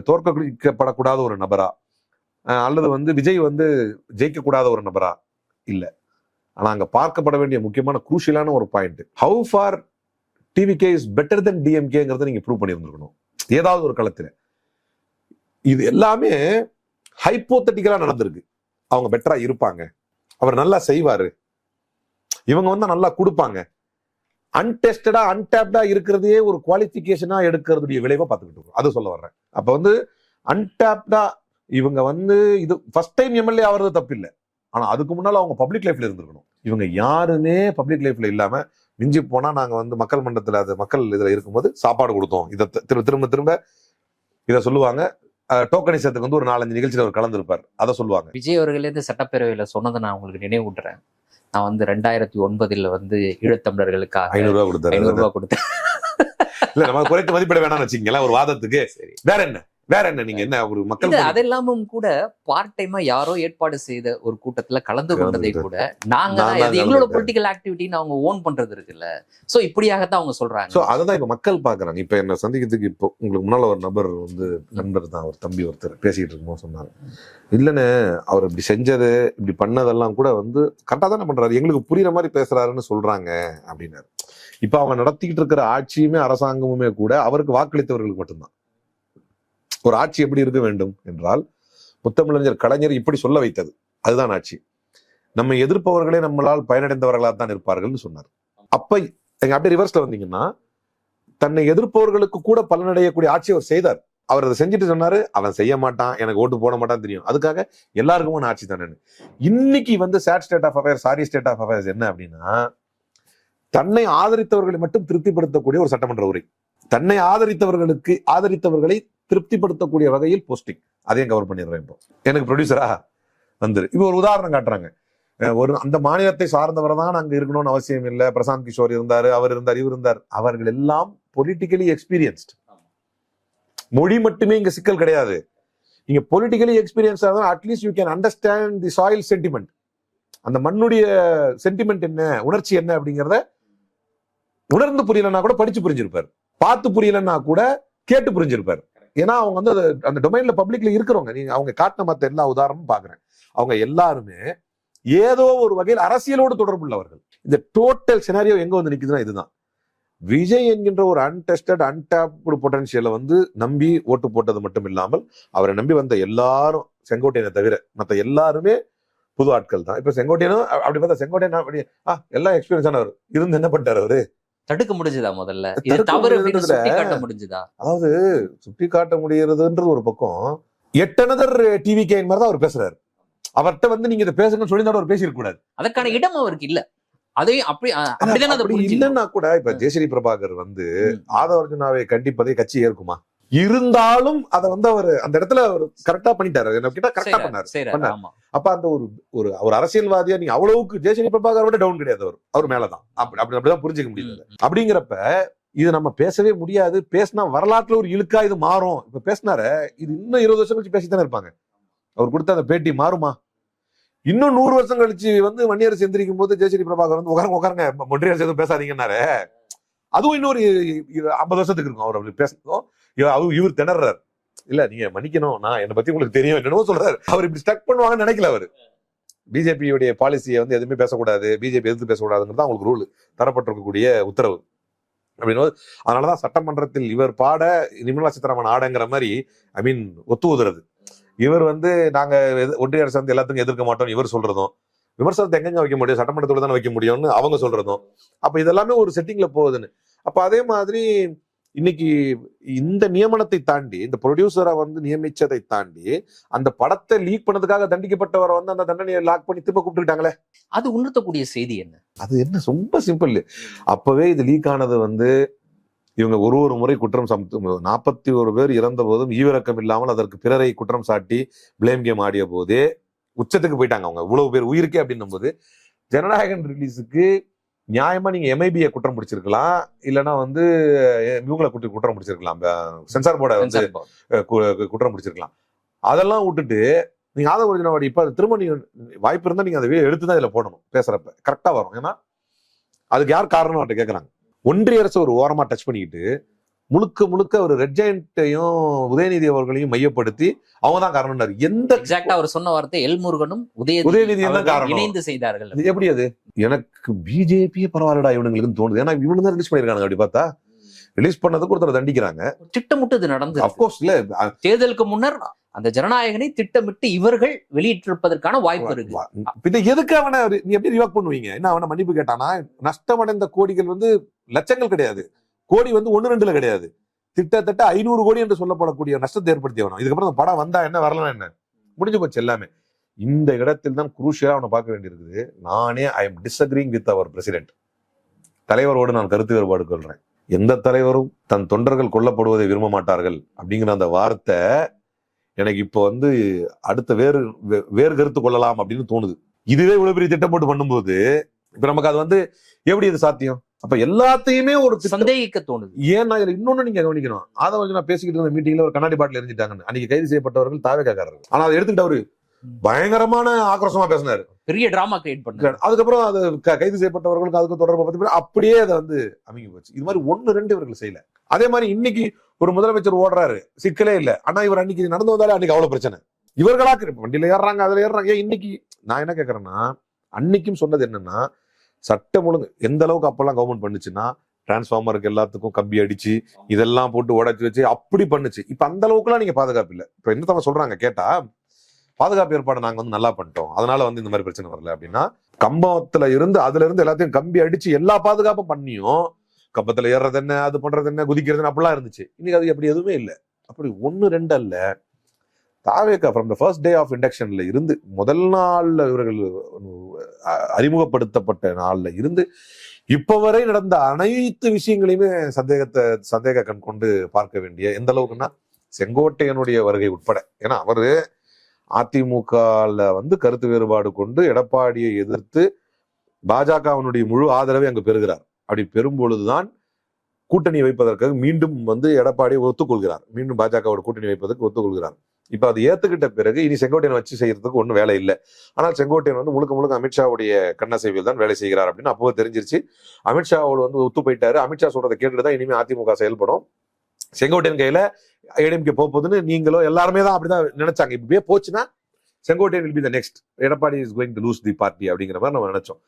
தோற்கடிக்கப்படக்கூடாத ஒரு நபரா, அல்லது வந்து விஜய் வந்து ஜெயிக்க கூடாத ஒரு நபரா? இல்ல. ஆனா அங்க பார்க்கப்பட வேண்டிய முக்கியமான குரூஷியலான ஒரு point, how far TVK is better than டிஎம்கேங்கிறத நீங்க ப்ரூவ் பண்ணியிருந்திருக்கணும் ஏதாவது ஒரு களத்துல. இது எல்லாமே ஹைப்போதட்டிக்கலா நடந்திருக்கு. அவங்க பெட்டரா இருப்பாங்க, அவர் நல்லா செய்வாரு, இவங்க வந்து நல்லா கொடுப்பாங்க. அன்டெஸ்டடா அன்டாப்டா இருக்கிறதே ஒரு குவாலிபிகேஷனா எடுக்கிறதுடைய விளைவை பார்த்துக்கிட்டு இருக்கோம். அது சொல்ல வர்றேன். அப்ப வந்து அன்டாப்டா இவங்க வந்து இது ஃபர்ஸ்ட் டைம் எம்எல்ஏ ஆகிறது தப்பு இல்லை, ஆனா அதுக்கு முன்னால அவங்க பப்ளிக் லைஃப்ல இருந்திருக்கணும். இவங்க யாருமே பப்ளிக் லைஃப்ல இல்லாம மிஞ்சி போனா நாங்க வந்து மக்கள் மன்றத்துல அது மக்கள் இதுல இருக்கும்போது சாப்பாடு கொடுத்தோம், இதை திரும்ப திரும்ப இதை சொல்லுவாங்க. டோக்கனிசத்துக்கு வந்து ஒரு 4-5 நிகழ்ச்சியில் அவர் கலந்துருப்பார், அதை சொல்லுவாங்க. விஜய் அவர்களே சட்டப்பேரவையில சொன்னதை நான் உங்களுக்கு நினைவூட்டுறேன். நான் வந்து 2009 வந்து ஈழத்தமிழர்களுக்காக 500 ரூபாய் கொடுத்தேன். இல்ல நம்ம குறைத்து மதிப்பிட வேணாம்னு வச்சுக்கீங்களா ஒரு வாதத்துக்கு. வேற என்ன நீங்க என்ன ஒரு மக்கள் அதெல்லாமும் கூட பார்ட் டைமா யாரோ ஏற்பாடு செய்த ஒரு கூட்டத்துல கலந்து கொண்டதை கூட நாங்க எங்களோட பொலிட்டிக்கல் ஆக்டிவிட்டின்னு அவங்க ஓன் பண்றது இருக்குல்ல. சோ இப்படியாகத்தான் அவங்க சொல்றாங்க. சோ அததான் இப்ப மக்கள் பாக்குறாங்க. இப்ப என்ன சந்திக்கிறதுக்கு இப்போ உங்களுக்கு முன்னால ஒரு நபர் வந்து நண்பர் தான், ஒரு தம்பி ஒருத்தர் பேசிட்டு இருக்கும்போது சொன்னாங்க, இல்லன்னு அவர் இப்படி செஞ்சது இப்படி பண்ணதெல்லாம் கூட வந்து கரெக்டா தானே பண்றாரு, எங்களுக்கு புரியுற மாதிரி பேசுறாருன்னு சொல்றாங்க அப்படின்னாரு. இப்ப அவங்க நடத்திக்கிட்டு இருக்கிற ஆட்சியுமே அரசாங்கமுமே கூட அவருக்கு வாக்களித்தவர்களுக்கு மட்டும்தான். ஒரு ஆட்சி எப்படி இருக்க வேண்டும் என்றால் முத்தமிழறிஞர் கலைஞர் இப்படி சொல்ல வைத்தது, அதுதான் ஆட்சி. நம்ம எதிர்ப்பவர்களே நம்மளால் பயனடைந்தவர்களாக தான் இருப்பார்கள்னு சொன்னார். அப்ப எங்க அப்படியே ரிவர்ஸ்ல வந்தீங்கன்னா, தன்னை எதிர்ப்பவர்களுக்கு கூட பலனடையக்கூடிய ஆட்சி அவர் செய்தார். அவர் அதை செஞ்சுட்டு சொன்னாரு, அவன் செய்ய மாட்டான், எனக்கு ஓட்டு போட மாட்டான்னு தெரியும், அதுக்காக எல்லாருக்குமான ஆட்சி தானே. இன்னைக்கு வந்து சாரி ஸ்டேட் ஆஃப் அஃபேர்ஸ் என்ன அப்படின்னா, தன்னை ஆதரித்தவர்களை மட்டும் திருப்திப்படுத்தக்கூடிய ஒரு சட்டமன்ற உரை, தன்னை ஆதரித்தவர்களை திருப்திப்படுத்தக்கூடிய வகையில் போஸ்டிங், அதையும் கவர் பண்ணிடுறேன். இப்போ எனக்கு ப்ரொடியூசரா வந்துரு. இப்போ ஒரு உதாரணம் காட்டுறாங்க, ஒரு அந்த மாநிலத்தை சார்ந்தவர் தான் அங்க இருக்கணும்னு அவசியம் இல்லை. பிரசாந்த் கிஷோர் இருந்தாரு, அவர் இருந்தார், இவர் இருந்தார். அவர்கள் எல்லாம் பொலிட்டிக்கலி எக்ஸ்பீரியன்ஸ்ட். மொழி மட்டுமே இங்க சிக்கல் கிடையாது. நீங்க politically experience at least you can understand the soil sentiment. அந்த மண்ணுடைய சென்டிமெண்ட் என்ன, உணர்ச்சி என்ன அப்படிங்கிறத உணர்ந்து புரியலன்னா கூட படிச்சு புரிஞ்சிருப்பார், பார்த்து புரியலன்னா கூட கேட்டு புரிஞ்சிருப்பார். ஏன்னா அவங்க வந்து அந்த டொமைன்ல பப்ளிக்ல இருக்கிறவங்க. நீங்க அவங்க காட்டின மத்த எல்லா உதாரணமும் பாக்குறேன், அவங்க எல்லாருமே ஏதோ ஒரு வகையில் அரசியலோடு தொடர்பு உள்ளவர்கள். இந்த டோட்டல் சினாரியோ எங்க வந்து நிக்குதுன்னா இதுதான். விஜய் என்கின்ற ஒரு அன்டெஸ்டட் அன்டாப்டு பொட்டன்ஷியலை வந்து நம்பி ஓட்டு போட்டது மட்டும் இல்லாமல் அவரை நம்பி வந்த எல்லாரும், செங்கோட்டையனை தவிர மற்ற எல்லாருமே புது ஆட்கள் தான். இப்ப செங்கோட்டையனும் அப்படி பார்த்தா, செங்கோட்டையன் அப்படி எல்லாம் எக்ஸ்பீரியன்ஸ் ஆனவர் இருந்து என்ன பண்ணிட்டாரு, அவரு தடுக்க முடிஞ்சதா? முதல்ல இது தவறு அப்படின்னு சுட்டி காட்ட முடிஞ்சதா? அதாவது சுட்டி காட்ட முடியறதுன்றது ஒரு பக்கம், எட்டனதர் டிவிகே மாதிரி தான் அவர் பேசுறாரு. அவர்கிட்ட வந்து நீங்க இதை பேசுங்கன்னு சொல்லி அவர் பேசிருக்க கூடாது. அதற்கான இடம் அவருக்கு இல்ல. அதையும் அப்படி இல்லைன்னா கூட இப்ப ஜெயஸ்ரீ பிரபாகர் வந்து ஆதவர்ஜுனாவை கண்டிப்பதை கட்சி ஏற்குமா? இருந்தாலும் அதை வந்து அவர் அந்த இடத்துல அவர் கரெக்டா பண்ணிட்டாரு, கரெக்டா பண்ணாரு. அப்ப அந்த ஒரு அரசியல்வாதியா நீங்க அவ்வளவுக்கு ஜெயஸ்ரீ பிரபாகரோட டவுன் கிடையாது, அவர் மேலதான். அப்படிதான் புரிஞ்சுக்க முடியாது. அப்படிங்கிறப்ப இது நம்ம பேசவே முடியாது. பேசினா வரலாற்றுல ஒரு இழுக்கா இது மாறும். இப்ப பேசினார இது இன்னும் 20 வருஷம் கழிச்சு பேசித்தானே இருப்பாங்க. அவர் கொடுத்த அந்த பேட்டி மாறுமா? இன்னும் 100 வருஷம் கழிச்சு வந்து வன்னியரசு எந்திரிக்கும் போது ஜெயஸ்ரீ பிரபாகர் வந்து உட்காருங்க ஒன்றியரசு எதுவும் பேசாதீங்கன்னாரு. அதுவும் இன்னொரு 50 வருஷத்துக்கு இருக்கும். அவர் அப்படி பேசணும், இவர் திணறாரு. இல்ல நீங்க மன்னிக்கணும், நான் என்னை பத்தி உங்களுக்கு தெரியும் என்னன்னு சொல்றாரு. அவர் இப்படி ஸ்டக் பண்ணுவாங்கன்னு நினைக்கல. அவரு பிஜேபியுடைய பாலிசியை வந்து எதுவுமே பேசக்கூடாது, பிஜேபி எதிர்த்து பேசக்கூடாதுங்கிறது அவங்களுக்கு ரூல் தரப்பட்டிருக்கக்கூடிய உத்தரவு. அப்படின்னு. அதனாலதான் சட்டமன்றத்தில் இவர் பாட நிர்மலா சீதாராமன் ஆடங்கிற மாதிரி ஒத்து ஊதுறது. இவர் நாங்க ஒன்றிய அரசு எல்லாத்துக்கும் எதிர்க்க மாட்டோம் இவர் சொல்றதும், விமர்சனத்தை எங்கெங்க வைக்க முடியும், சட்டமன்றத்தோட தானே வைக்க முடியும்னு அவங்க சொல்றதும், அப்ப இதெல்லாமே ஒரு செட்டிங்ல போகுதுன்னு. அப்ப அதே மாதிரி இன்னைக்கு இந்த நியமனத்தை தாண்டி, இந்த ப்ரொடியூசரை நியமிச்சதை தாண்டி, அந்த படத்தை லீக் பண்ணதுக்காக தண்டிக்கப்பட்டவரை அந்த தண்டனையை லாக் பண்ணி திரும்ப கூப்பிட்டுக்கிட்டாங்களே, அது உணர்த்தக்கூடிய செய்தி என்ன? அது என்ன? ரொம்ப சிம்பிள். அப்பவே இது லீக் ஆனது இவங்க ஒரு முறை குற்றம் 41 பேர் இறந்த போதும் ஈவிரக்கம் இல்லாமல் அதற்கு பிறரை குற்றம் சாட்டி பிளேம் கேம் ஆடிய போதே உச்சத்துக்கு போயிட்டாங்க அவங்க. இவ்வளவு பேர் உயிருக்கே அப்படின்னும் போது ஜனநாயகன் ரிலீஸுக்கு நியாயமா நீங்க எம்ஐபியை குற்றம் பிடிச்சிருக்கலாம், இல்லைன்னா இவங்களை குற்றம் பிடிச்சிருக்கலாம், சென்சார் போர்டை குற்றம் பிடிச்சிருக்கலாம். அதெல்லாம் விட்டுட்டு நீங்க ஆதவ ஒரிஜினல் இப்ப திரும்ப நீங்க வாய்ப்பு இருந்தா நீங்க அதை எடுத்துதான் இதுல போடணும். பேசுறப்ப கரெக்டா வரும். ஏன்னா அதுக்கு யார் காரணம் அவர்கிட்ட கேட்கறாங்க. ஒன்றிய அரசு ஒரு ஓரமா டச் பண்ணிக்கிட்டு முழுக்க ஒரு ரெட் ஜெயண்ட்டையும் உதயநிதி அவர்களையும் மையப்படுத்தி அவங்க தான் காரணம். எந்த எக்ஸாக்ட்டா அவர் சொன்ன வார்த்தை எல்முருகனும் உதயநிதியும் தான் காரணம், இணைந்து செய்தார்கள். எப்படி அது? எனக்கு பிஜேபியே பரவாயில்லடா இவனுங்களுக்கு தோணுது. ஏன்னா இவனு தான் ரிலீஸ் பண்ணிருக்காங்க. அப்படி பார்த்தா ரிலீஸ் பண்ணதுக்கு ஒருத்தர் தண்டிக்கிறாங்க. திட்டமிட்டு இது நடந்தது. அப்கோர்ஸ் இல்ல, தேர்தலுக்கு முன்னர் அந்த ஜனநாயகனை திட்டமிட்டு இவர்கள் வெளியிட்டிருப்பதற்கான வாய்ப்பு இருக்கு. பின்ன எதுக்கு அவனை நீ எப்படி ரிவாக் பண்ணுவீங்க? என்ன அவனை மன்னிப்பு கேட்டானா? நஷ்டமடைந்த கோடிகள் லட்சங்கள் கிடையாது, கோடி 1-2 கிடையாது, கிட்டத்தட்ட 500 கோடி என்று சொல்லப்படக்கூடிய நஷ்டத்தை ஏற்படுத்தியவனும். இதுக்கப்புறம் அந்த படம் வந்தா என்ன, வரலாம் என்ன, முடிஞ்சு போச்சு எல்லாமே. இந்த இடத்தில் தான் குரூஷியலா அவனை பார்க்க வேண்டியிருக்குது. நானே I am disagreeing with our president. தலைவரோடு நான் கருத்து வேறுபாடு கொள்றேன். எந்த தலைவரும் தன் தொண்டர்கள் கொல்லப்படுவதை விரும்ப மாட்டார்கள் அப்படிங்கிற அந்த வார்த்தை எனக்கு இப்போ அடுத்த வேறு கருத்து கொள்ளலாம் அப்படின்னு தோணுது. இதுவே இவ்வளவு பெரிய திட்டம் போட்டு பண்ணும்போது இப்ப நமக்கு அது எப்படி இது சாத்தியம்? அப்ப எல்லாத்தையுமே ஒரு சந்தேகிக்க தோணுது. ஏன்னா இதுல இன்னொன்னு நீங்க கவனிக்கணும். அதை நான் பேசிக்கிட்டு இருந்த மீட்டிங்ல ஒரு கண்ணாடி பாட்டில் எரிஞ்சிட்டாங்கன்னு அன்னைக்கு கைது செய்யப்பட்டவர்கள் தாவேக்காரர்கள். ஆனா அதை எடுத்துக்கிட்டு அவரு பயங்கரமான ஆக்ரோஷமா பேசினாரு, பெரிய டிராமா கிரியேட் பண்ணாரு. அதுக்கப்புறம் அது கைது செய்யப்பட்டவர்களுக்கு அதுக்கு தொடர்பு பத்தி அப்படியே அதை அமைங்கி போச்சு. இது மாதிரி 1-2 இவர்கள் செய்யல. அதே மாதிரி இன்னைக்கு ஒரு முதலமைச்சர் ஓடுறாரு, சிக்கலே இல்ல. ஆனா இவர் அன்னைக்கு நடந்து வந்தாலே அன்னைக்கு அவ்வளவு பிரச்சனை. இவர்களாக்கு வண்டியில ஏறாங்க, அதுல ஏறாங்க. இன்னைக்கு நான் என்ன கேட்கறேன்னா, அன்னைக்கும் சொன்னது என்னன்னா, சட்டம் ஒழுங்கு எந்த அளவுக்கு அப்பெல்லாம் கவர்மெண்ட் பண்ணுச்சுன்னா, டிரான்ஸ்ஃபார்மருக்கு எல்லாத்துக்கும் கம்பி அடிச்சு இதெல்லாம் போட்டு உடைச்சு வச்சு அப்படி பண்ணுச்சு. இப்ப அந்த அளவுக்கு எல்லாம் நீங்க பாதுகாப்பு இல்ல. இப்ப என்ன சொல்றாங்க கேட்டா, பாதுகாப்பு ஏற்பாடு நாங்க நல்லா பண்ணிட்டோம், அதனால இந்த மாதிரி பிரச்சனை வரல அப்படின்னா, கம்பத்துல இருந்து அதுல இருந்து எல்லாத்தையும் கம்பி அடிச்சு எல்லா பாதுகாப்பும் பண்ணியும் கம்பத்துல ஏறது என்ன, அது பண்றது என்ன, குதிக்கிறது என்ன, அப்படிலாம் இருந்துச்சு. இன்னைக்கு அது அப்படி எதுவுமே இல்லை. அப்படி 1-2 அல்ல. Thaveka from the first day of இண்டக்ஷன்ல இருந்து, முதல் நாள்ல இவர்கள் அறிமுகப்படுத்தப்பட்ட நாள்ல இருந்து இப்ப வரை நடந்த அனைத்து விஷயங்களையுமே சந்தேக கண் கொண்டு பார்க்க வேண்டிய, எந்த அளவுக்குன்னா செங்கோட்டையனுடைய வருகை உட்பட. ஏன்னா அவரு அதிமுகல கருத்து வேறுபாடு கொண்டு எடப்பாடியை எதிர்த்து பாஜகவினுடைய முழு ஆதரவை அங்கு பெறுகிறார். அப்படி பெறும்பொழுதுதான் கூட்டணி வைப்பதற்காக மீண்டும் எடப்பாடியை ஒத்துக்கொள்கிறார், மீண்டும் பாஜகவோட கூட்டணி வைப்பதற்கு ஒத்துக்கொள்கிறார். இப்ப அதை ஏத்துக்கிட்ட பிறகு இனி செங்கோட்டையன் வச்சு செய்யறதுக்கு ஒன்றும் வேலை இல்லை. ஆனால் செங்கோட்டையன் முழுக்க அமித்ஷாவுடைய கண்ணசைவில் தான் வேலை செய்கிறார் அப்படின்னு அப்போ தெரிஞ்சிருச்சு. அமித்ஷாவோடு ஒத்து போயிட்டாரு. அமித்ஷா சொல்றதை கேட்டுதான் இனிமே அதிமுக செயல்படும். செங்கோட்டையன் கையில ஏடிஎம்கே போகுதுன்னு நீங்களோ எல்லாருமே தான் அப்படிதான் நினைச்சாங்க. இப்படியே போச்சுன்னா Sengottaiyan will be the next, Edappadi is going to lose the party அப்படிங்கிற மாதிரி நம்ம நினைச்சோம்.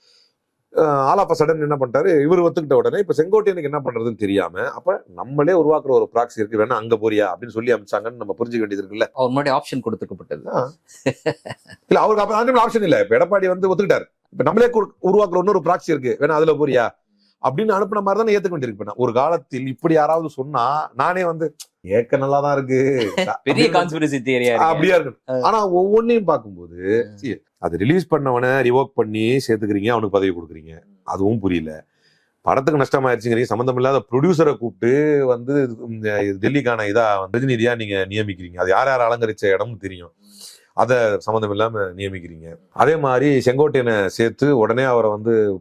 ஆல் ஆஃப் அ சடன் என்ன பண்ணிட்டாரு, இவர் ஒத்துக்கிட்ட உடனே இப்ப செங்கோட்டையனுக்கு என்ன பண்றதுன்னு தெரியாம, அப்ப நம்மளே உருவாக்குற ஒரு ப்ராக்சி இருக்கு, வேணா அங்க போறியா அப்படின்னு சொல்லி அமிச்சாங்கன்னு நம்ம புரிஞ்சுக்க வேண்டியது இருக்குல்ல. அவர் முன்னாடி ஆப்ஷன் கொடுத்துக்கப்பட்டது இல்ல, அவருக்கு அப்ப ஆப்ஷன் இல்ல. இப்ப எடப்பாடி ஒத்துக்கிட்டாரு, இப்ப நம்மளே உருவாக்குற இன்னொரு ப்ராக்சி இருக்கு, வேணா அதுல போறியா அப்படின்னு அனுப்பின மாதிரி தானே ஏத்துக்க வேண்டியிருக்கு. ஒரு காலத்தில் இப்படி யாராவது சொன்னா நானே ஏக்க நல்லாதான் இருக்கு, பெரிய கான்ஸ்பிரசி தியரியா அப்படியா இருக்கு. ஆனா ஒவ்வொன்னையும் பார்க்கும்போது அது ரிலீஸ் பண்ணவனை ரிவோக் பண்ணி சேர்த்துக்கிறீங்க, அவனுக்கு பதவி கொடுக்குறீங்க, அதுவும் புரியல. படத்துக்கு நஷ்டமாயிருச்சுங்கிறீங்க, சம்பந்தம் இல்லாத ப்ரொடியூசரை கூப்பிட்டு டெல்லிக்கான பிரதிநிதியா நீங்க நியமிக்கிறீங்க. அது யார் யார் அலங்கரிச்ச இடம்னு தெரியும், அதை சம்மந்தம் இல்லாம நியமிக்கிறீங்க. அதே மாதிரி செங்கோட்டையனை சேர்த்து உடனே அவரை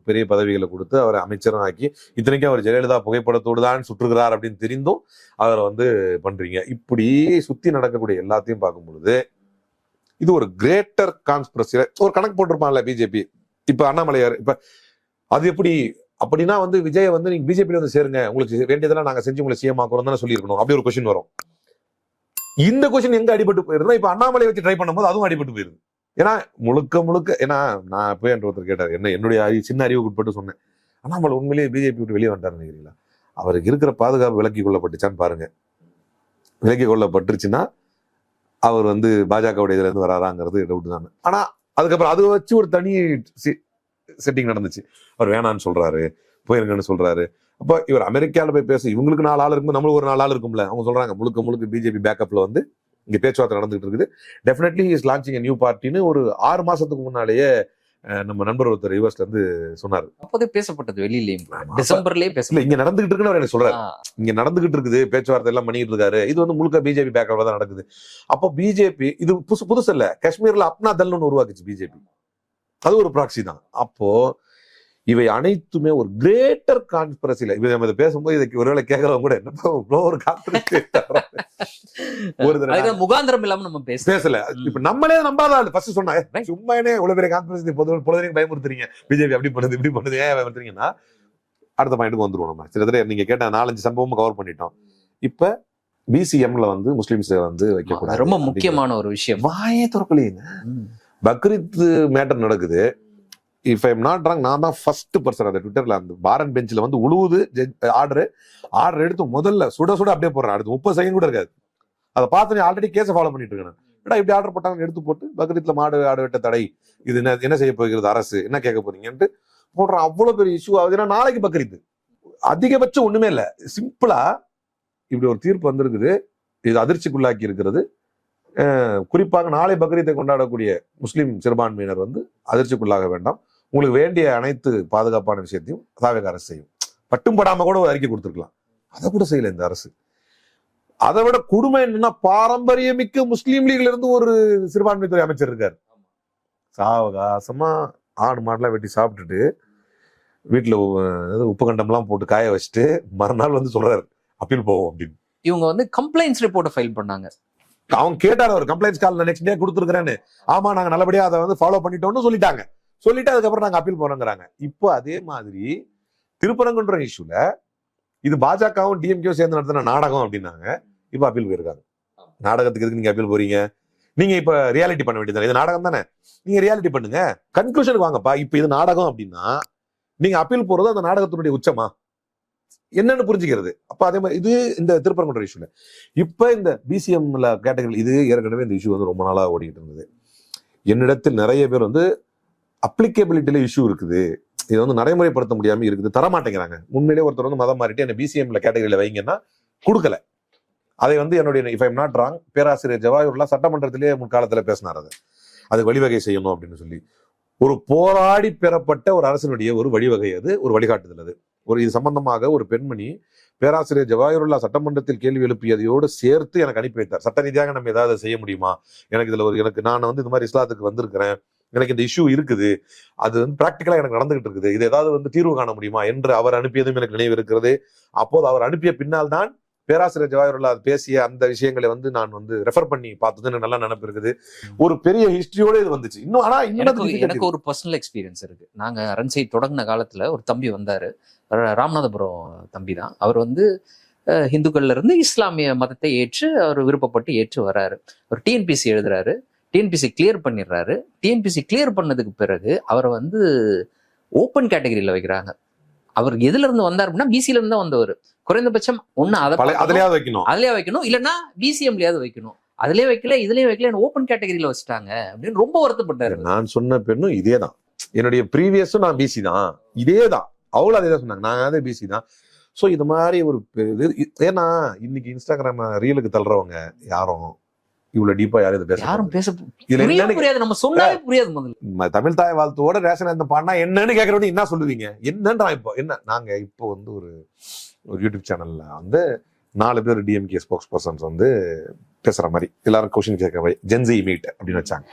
பெரிய பதவிகளை கொடுத்து அவரை அமைச்சரும் ஆக்கி, இத்தனைக்கும் அவர் ஜெயலலிதா புகைப்படத்தோடு தான் சுற்றுகிறார் அப்படின்னு தெரிந்தும் அவரை பண்றீங்க. இப்படி சுத்தி நடக்கக்கூடிய எல்லாத்தையும் பார்க்கும் பொழுது இது ஒரு கிரேட்டர் கான்ஸ்பிரசி. ஒரு கணக்கு போட்டிருப்பான்ல பிஜேபி, இப்ப அண்ணாமலையார், இப்ப அது எப்படி அப்படின்னா விஜய் நீங்க பிஜேபியில சேருங்க, உங்களுக்கு வேண்டியதெல்லாம் நாங்க செஞ்சு உங்களை சிஎம் ஆக்குறோம் தானே சொல்லியிருக்கணும். அப்படி ஒரு கொஸ்டின் வரும். இந்த கொஸ்டின் எங்க அடிபட்டு போயிருந்தா, இப்ப அண்ணாமலை வச்சு ட்ரை பண்ணும்போது அதுவும் அடிபட்டு போயிருது. ஏன்னா முழுக்க ஏன்னா நான் போய் ஒருத்தர் கேட்டார், என்ன என்னுடைய சின்ன அறிவுக்கு உட்பட்டு சொன்னேன், அண்ணாமலை உண்மையிலேயே பிஜேபி விட்டு வெளியே வந்துட்டாருன்னு நினைக்கிறீங்களா? அவருக்கு இருக்கிற பாதுகாப்பு விலக்கி கொள்ளப்பட்டுச்சான்னு பாருங்க. விலக்கி கொள்ளப்பட்டுருச்சுன்னா அவர் வந்து பாஜகவுடைய இதுல இருந்து வராராங்கிறது டவுட் தான். ஆனா அதுக்கப்புறம் அதை வச்சு ஒரு தனி செட்டிங் நடந்துச்சு. அவர் வேணான்னு சொல்றாரு, போயிருங்கன்னு சொல்றாரு. அப்போ இவர் அமெரிக்காவில் போய் பேச இவங்களுக்கு 4 ஆள் இருக்கும், நம்மளுக்கு ஒரு 4 ஆள் இருக்கும்ல. அவங்க சொல்றாங்க முழுக்க பிஜேபி பேக்கப்ல வந்து இங்க பேச்சுவார்த்தை நடந்துட்டு இருக்குது. Definitely is launching a new பார்ட்டின்னு ஒரு 6 மாசத்துக்கு முன்னாலேயே நம்ம நண்பர் ஒருத்தர் ரிவர்ஸ்ல இருந்து சொன்னாரு. அப்போதே பேசப்பட்டது, வெளியிலேயும் டிசம்பர்லயே பேசல. இங்க நடந்துகிட்டு இருக்குன்னு அவர் எனக்கு சொல்றாரு. இங்க நடந்துகிட்டு இருக்குது, பேச்சுவார்த்தை எல்லாம் பண்ணிட்டு இருக்காரு. இது வந்து முழுக்க பிஜேபி பேக்கப்ல தான் நடக்குது. அப்போ பிஜேபி இது புதுசு இல்ல, காஷ்மீர்ல அப்னா தல்னு உருவாக்குச்சு பிஜேபி. அது ஒரு ப்ராக்சி தான். அப்போ இவை அனைத்துமே ஒரு கிரேட்டர் கான்ஸ்பிரசில இவை நம்ம இதை பேசும்போது இதுக்கு ஒருவேளை கேட்கறவங்க கூட என்ன ஒரு ஒரு முகாந்திரம் இல்லாம நம்ம பேசல. இப்ப நம்மளே நம்பாத ஆளு ஃபர்ஸ்ட் சொன்னா சும்மா என்ன இவ்வளவு பெரிய கான்ஸ்பிரசி பொழுதுனையும் பயமுறுத்துறீங்க, பிஜேபி அப்படி பண்ணுது இப்படி பண்ணுது ஏன் பயமுறுத்துறீங்கன்னா அடுத்த பாயிண்ட்டுக்கு வந்துருவோம். நம்ம சில நீங்க கேட்ட 4-5 சம்பவமும் கவர் பண்ணிட்டோம். இப்ப பிசிஎம்ல வந்து முஸ்லிம்ஸ் வந்து வைக்கக்கூடாது, ரொம்ப முக்கியமான ஒரு விஷயம். வாயே திறக்கலையுங்க. பக்ரீத் மேட்டர் நடக்குது. If I am not wrong, நான் தான் ஃபர்ஸ்ட் பர்சன் அந்த ட்விட்டர்ல அந்த பாரன் பெஞ்சில் வந்து உழுவுது ஆர்டர் எடுத்து முதல்ல சுட அப்படியே போடுறேன். அடுத்து 30 செகண்ட் கூட இருக்காது. அதை பார்த்து நீ ஆல்ரெடி கேஸை ஃபாலோ பண்ணிட்டு இருக்கேன். இப்படி ஆர்டர் போட்டாங்க, எடுத்து போட்டு பக்ரீத்ல ஆடு வெட்ட தடை, இது என்ன செய்ய போகிறது அரசு, என்ன கேட்க போறீங்கன்ட்டு போடுறான். அவ்வளவு பெரிய இஷ்யூ ஆகுது. ஏன்னா நாளைக்கு பக்ரீத், அதிகபட்சம் ஒண்ணுமே இல்லை, சிம்பிளா இப்படி ஒரு தீர்ப்பு வந்திருக்குது. இது அதிர்ச்சிக்குள்ளாக்கி இருக்கிறது. குறிப்பாக நாளை பக்ரீத்தை கொண்டாடக்கூடிய முஸ்லிம் சிறுபான்மையினர் வந்து அதிர்ச்சிக்குள்ளாக வேண்டாம். உங்களுக்கு வேண்டிய அனைத்து பாதுகாப்பான விஷயத்தையும் தாவேக அரசு செய்யும். பட்டும் படாம கூட ஒரு அறிக்கை கொடுத்துருக்கலாம், அதை கூட செய்யல இந்த அரசு. அதை விட கொடுமை என்னன்னா, பாரம்பரியமிக்க முஸ்லீம் லீக்ல இருந்து ஒரு சிறுபான்மைத்துறை அமைச்சர் இருக்காரு. சாவகாசமா ஆடு மாடெல்லாம் வெட்டி சாப்பிட்டுட்டு வீட்டுல உப்பு கண்டம்லாம் போட்டு காய வச்சுட்டு மறுநாள் வந்து சொல்றாரு அப்பீல் போவோம் அப்படின்னு. இவங்க வந்து கம்ப்ளைண்ட்ஸ் ரிப்போர்ட் ஃபைல் பண்ணாங்க. அவங்க கேட்டாரு, அவர் கம்ப்ளைண்ட்ஸ் கால் நெக்ஸ்ட் டே கொடுத்துருக்கிறேன்னு. ஆமா நாங்க நல்லபடியா அதை வந்து ஃபாலோ பண்ணிட்டோம்னு சொல்லிட்டாங்க. சொல்லிட்டு அதுக்கப்புறம் நாங்க அப்பீல் போறோங்கிறாங்க. இப்போ அதே மாதிரி திருப்பரங்குன்ற இஷ்யூல இது பாஜகவும் டிஎம்கேவும் சேர்ந்து நடத்தின நாடகம் அப்படின்னாங்க. இப்ப அப்பீல் போயிருக்காங்க. நாடகத்துக்கு எதுக்கு நீங்க அப்பீல் போறீங்க? நீங்க இப்ப ரியாலிட்டி பண்ண வேண்டியது, இது நாடகம் தானே, நீங்க ரியாலிட்டி பண்ணுங்க, கன்க்ளூஷனுக்கு வாங்கப்பா. இப்ப இது நாடகம் அப்படின்னா நீங்க அப்பீல் போறது அந்த நாடகத்தினுடைய உச்சமா என்னன்னு புரிஞ்சுக்கிறது. அப்ப அதே மாதிரி இது இந்த திருப்பரங்குன்ற இஷ்யூல இப்ப இந்த பிசிஎம்ல கேட்டகரி, இது ஏற்கனவே இந்த இஷ்யூ வந்து ரொம்ப நாளா ஓடிட்டு இருந்தது. என்னிடத்தில் நிறைய பேர் வந்து அப்ளிகேபிலிட்டியில இஷ்யூ இருக்குது, இதை வந்து நடைமுறைப்படுத்த முடியாம இருக்குது, தரமாட்டேங்கிறாங்க. உண்மையிலே ஒருத்தர் வந்து மதம் மாறிட்டு என்ன பிசிஎம்ல கேட்டகரியில வைங்கன்னா கொடுக்கல. அதை வந்து என்னுடைய if I am not wrong பேராசிரியர் ஜவாஹிருல்லா சட்டமன்றத்திலேயே முன்காலத்துல பேசினார். அது வழிவகை செய்யணும் அப்படின்னு சொல்லி ஒரு போராடி பெறப்பட்ட ஒரு அரசினுடைய ஒரு வழிவகை, அது ஒரு வழிகாட்டுதல். அது இது சம்பந்தமாக ஒரு பெண்மணி பேராசிரியர் ஜவாஹிருல்லா சட்டமன்றத்தில் கேள்வி எழுப்பியதையோடு சேர்த்து எனக்கு அனுப்பி வைத்தார். சட்ட ரீதியாக நம்ம ஏதாவது செய்ய முடியுமா, எனக்கு இதுல நான் வந்து இந்த மாதிரி இஸ்லாத்துக்கு வந்திருக்கிறேன், எனக்கு இந்த இஷ்யூ இருக்குது, அது வந்து பிராக்டிக்கலா எனக்கு நடந்துகிட்டு இருக்குது, இது ஏதாவது வந்து தீர்வு காண முடியுமா என்று அவர் அனுப்பியதும் எனக்கு நினைவு இருக்கிறது. அப்போது அவர் அனுப்பிய பின்னால் தான் பேராசிரியர் ஜவாஹிருல்லா பேசிய அந்த விஷயங்களை வந்து நான் வந்து ரெஃபர் பண்ணி பார்த்தது எனக்கு நல்லா நினைப்பு இருக்குது. ஒரு பெரிய ஹிஸ்டரியோட இது வந்துச்சு. இன்னும் ஆனா எனக்கு ஒரு பர்சனல் எக்ஸ்பீரியன்ஸ் இருக்கு. நாங்க ரன்சை தொடங்கின காலத்துல ஒரு தம்பி வந்தாரு, ராமநாதபுரம் தம்பி தான். அவர் வந்து இந்துக்கள்ல இருந்து இஸ்லாமிய மதத்தை ஏற்று அவர் விருப்பப்பட்டு ஏற்று வர்றாரு. அவர் டிஎன்பிசி எழுதுறாரு, டிஎன்பிசி கிளியர் பண்ணிடுறாரு. டிஎன்பிசி கிளியர் பண்ணதுக்கு பிறகு அவரை வந்து ஓப்பன் கேட்டகரியில வைக்கிறாங்க. அவர் எதுல இருந்து வந்தார் அப்படின்னா பிசில இருந்து தான் வந்தவர். குறைந்தபட்சம் ஒண்ணு அதுலயே வைக்கணும், இல்லைன்னா பிசிஎம்லயாவது வைக்கணும். அதுலயே வைக்கல, இதுலயே வைக்கல, ஓப்பன் கேட்டகரியில வச்சுட்டாங்க அப்படின்னு ரொம்ப வருத்தப்பட்டாரு. நான் சொன்ன பெண்ணும் இதேதான், என்னுடைய ப்ரீவியஸும் நான் பிசி தான், இதேதான், அவளும் அதே தான் சொன்னாங்க, நான் அதே பிசி தான். ஸோ இது மாதிரி ஒரு ஏன்னா இன்னைக்கு இன்ஸ்டாகிராம் ரீலுக்கு தள்ளுறவங்க யாரும் இவ்வளவு டீப்பா யாரும் பேச புரியாது, நம்ம சொன்னாலே புரியாது. முதல்ல தமிழ் தாய் வாழ்த்தோட ரேஷன் அந்த பாடினா என்னன்னு கேட்கறவங்க என்ன சொல்லுவீங்க, என்னன்றா இப்போ என்ன. நாங்க இப்போ வந்து ஒரு யூடியூப் சேனல்ல வந்து 4 பேர் டிஎம்கே ஸ்போக்ஸ் பர்சன்ஸ் வந்து பேசுற மாதிரி எல்லாரும் கொஸ்டின் கேட்க மாதிரி ஜென்சி மீட் அப்படின்னு வச்சாங்க.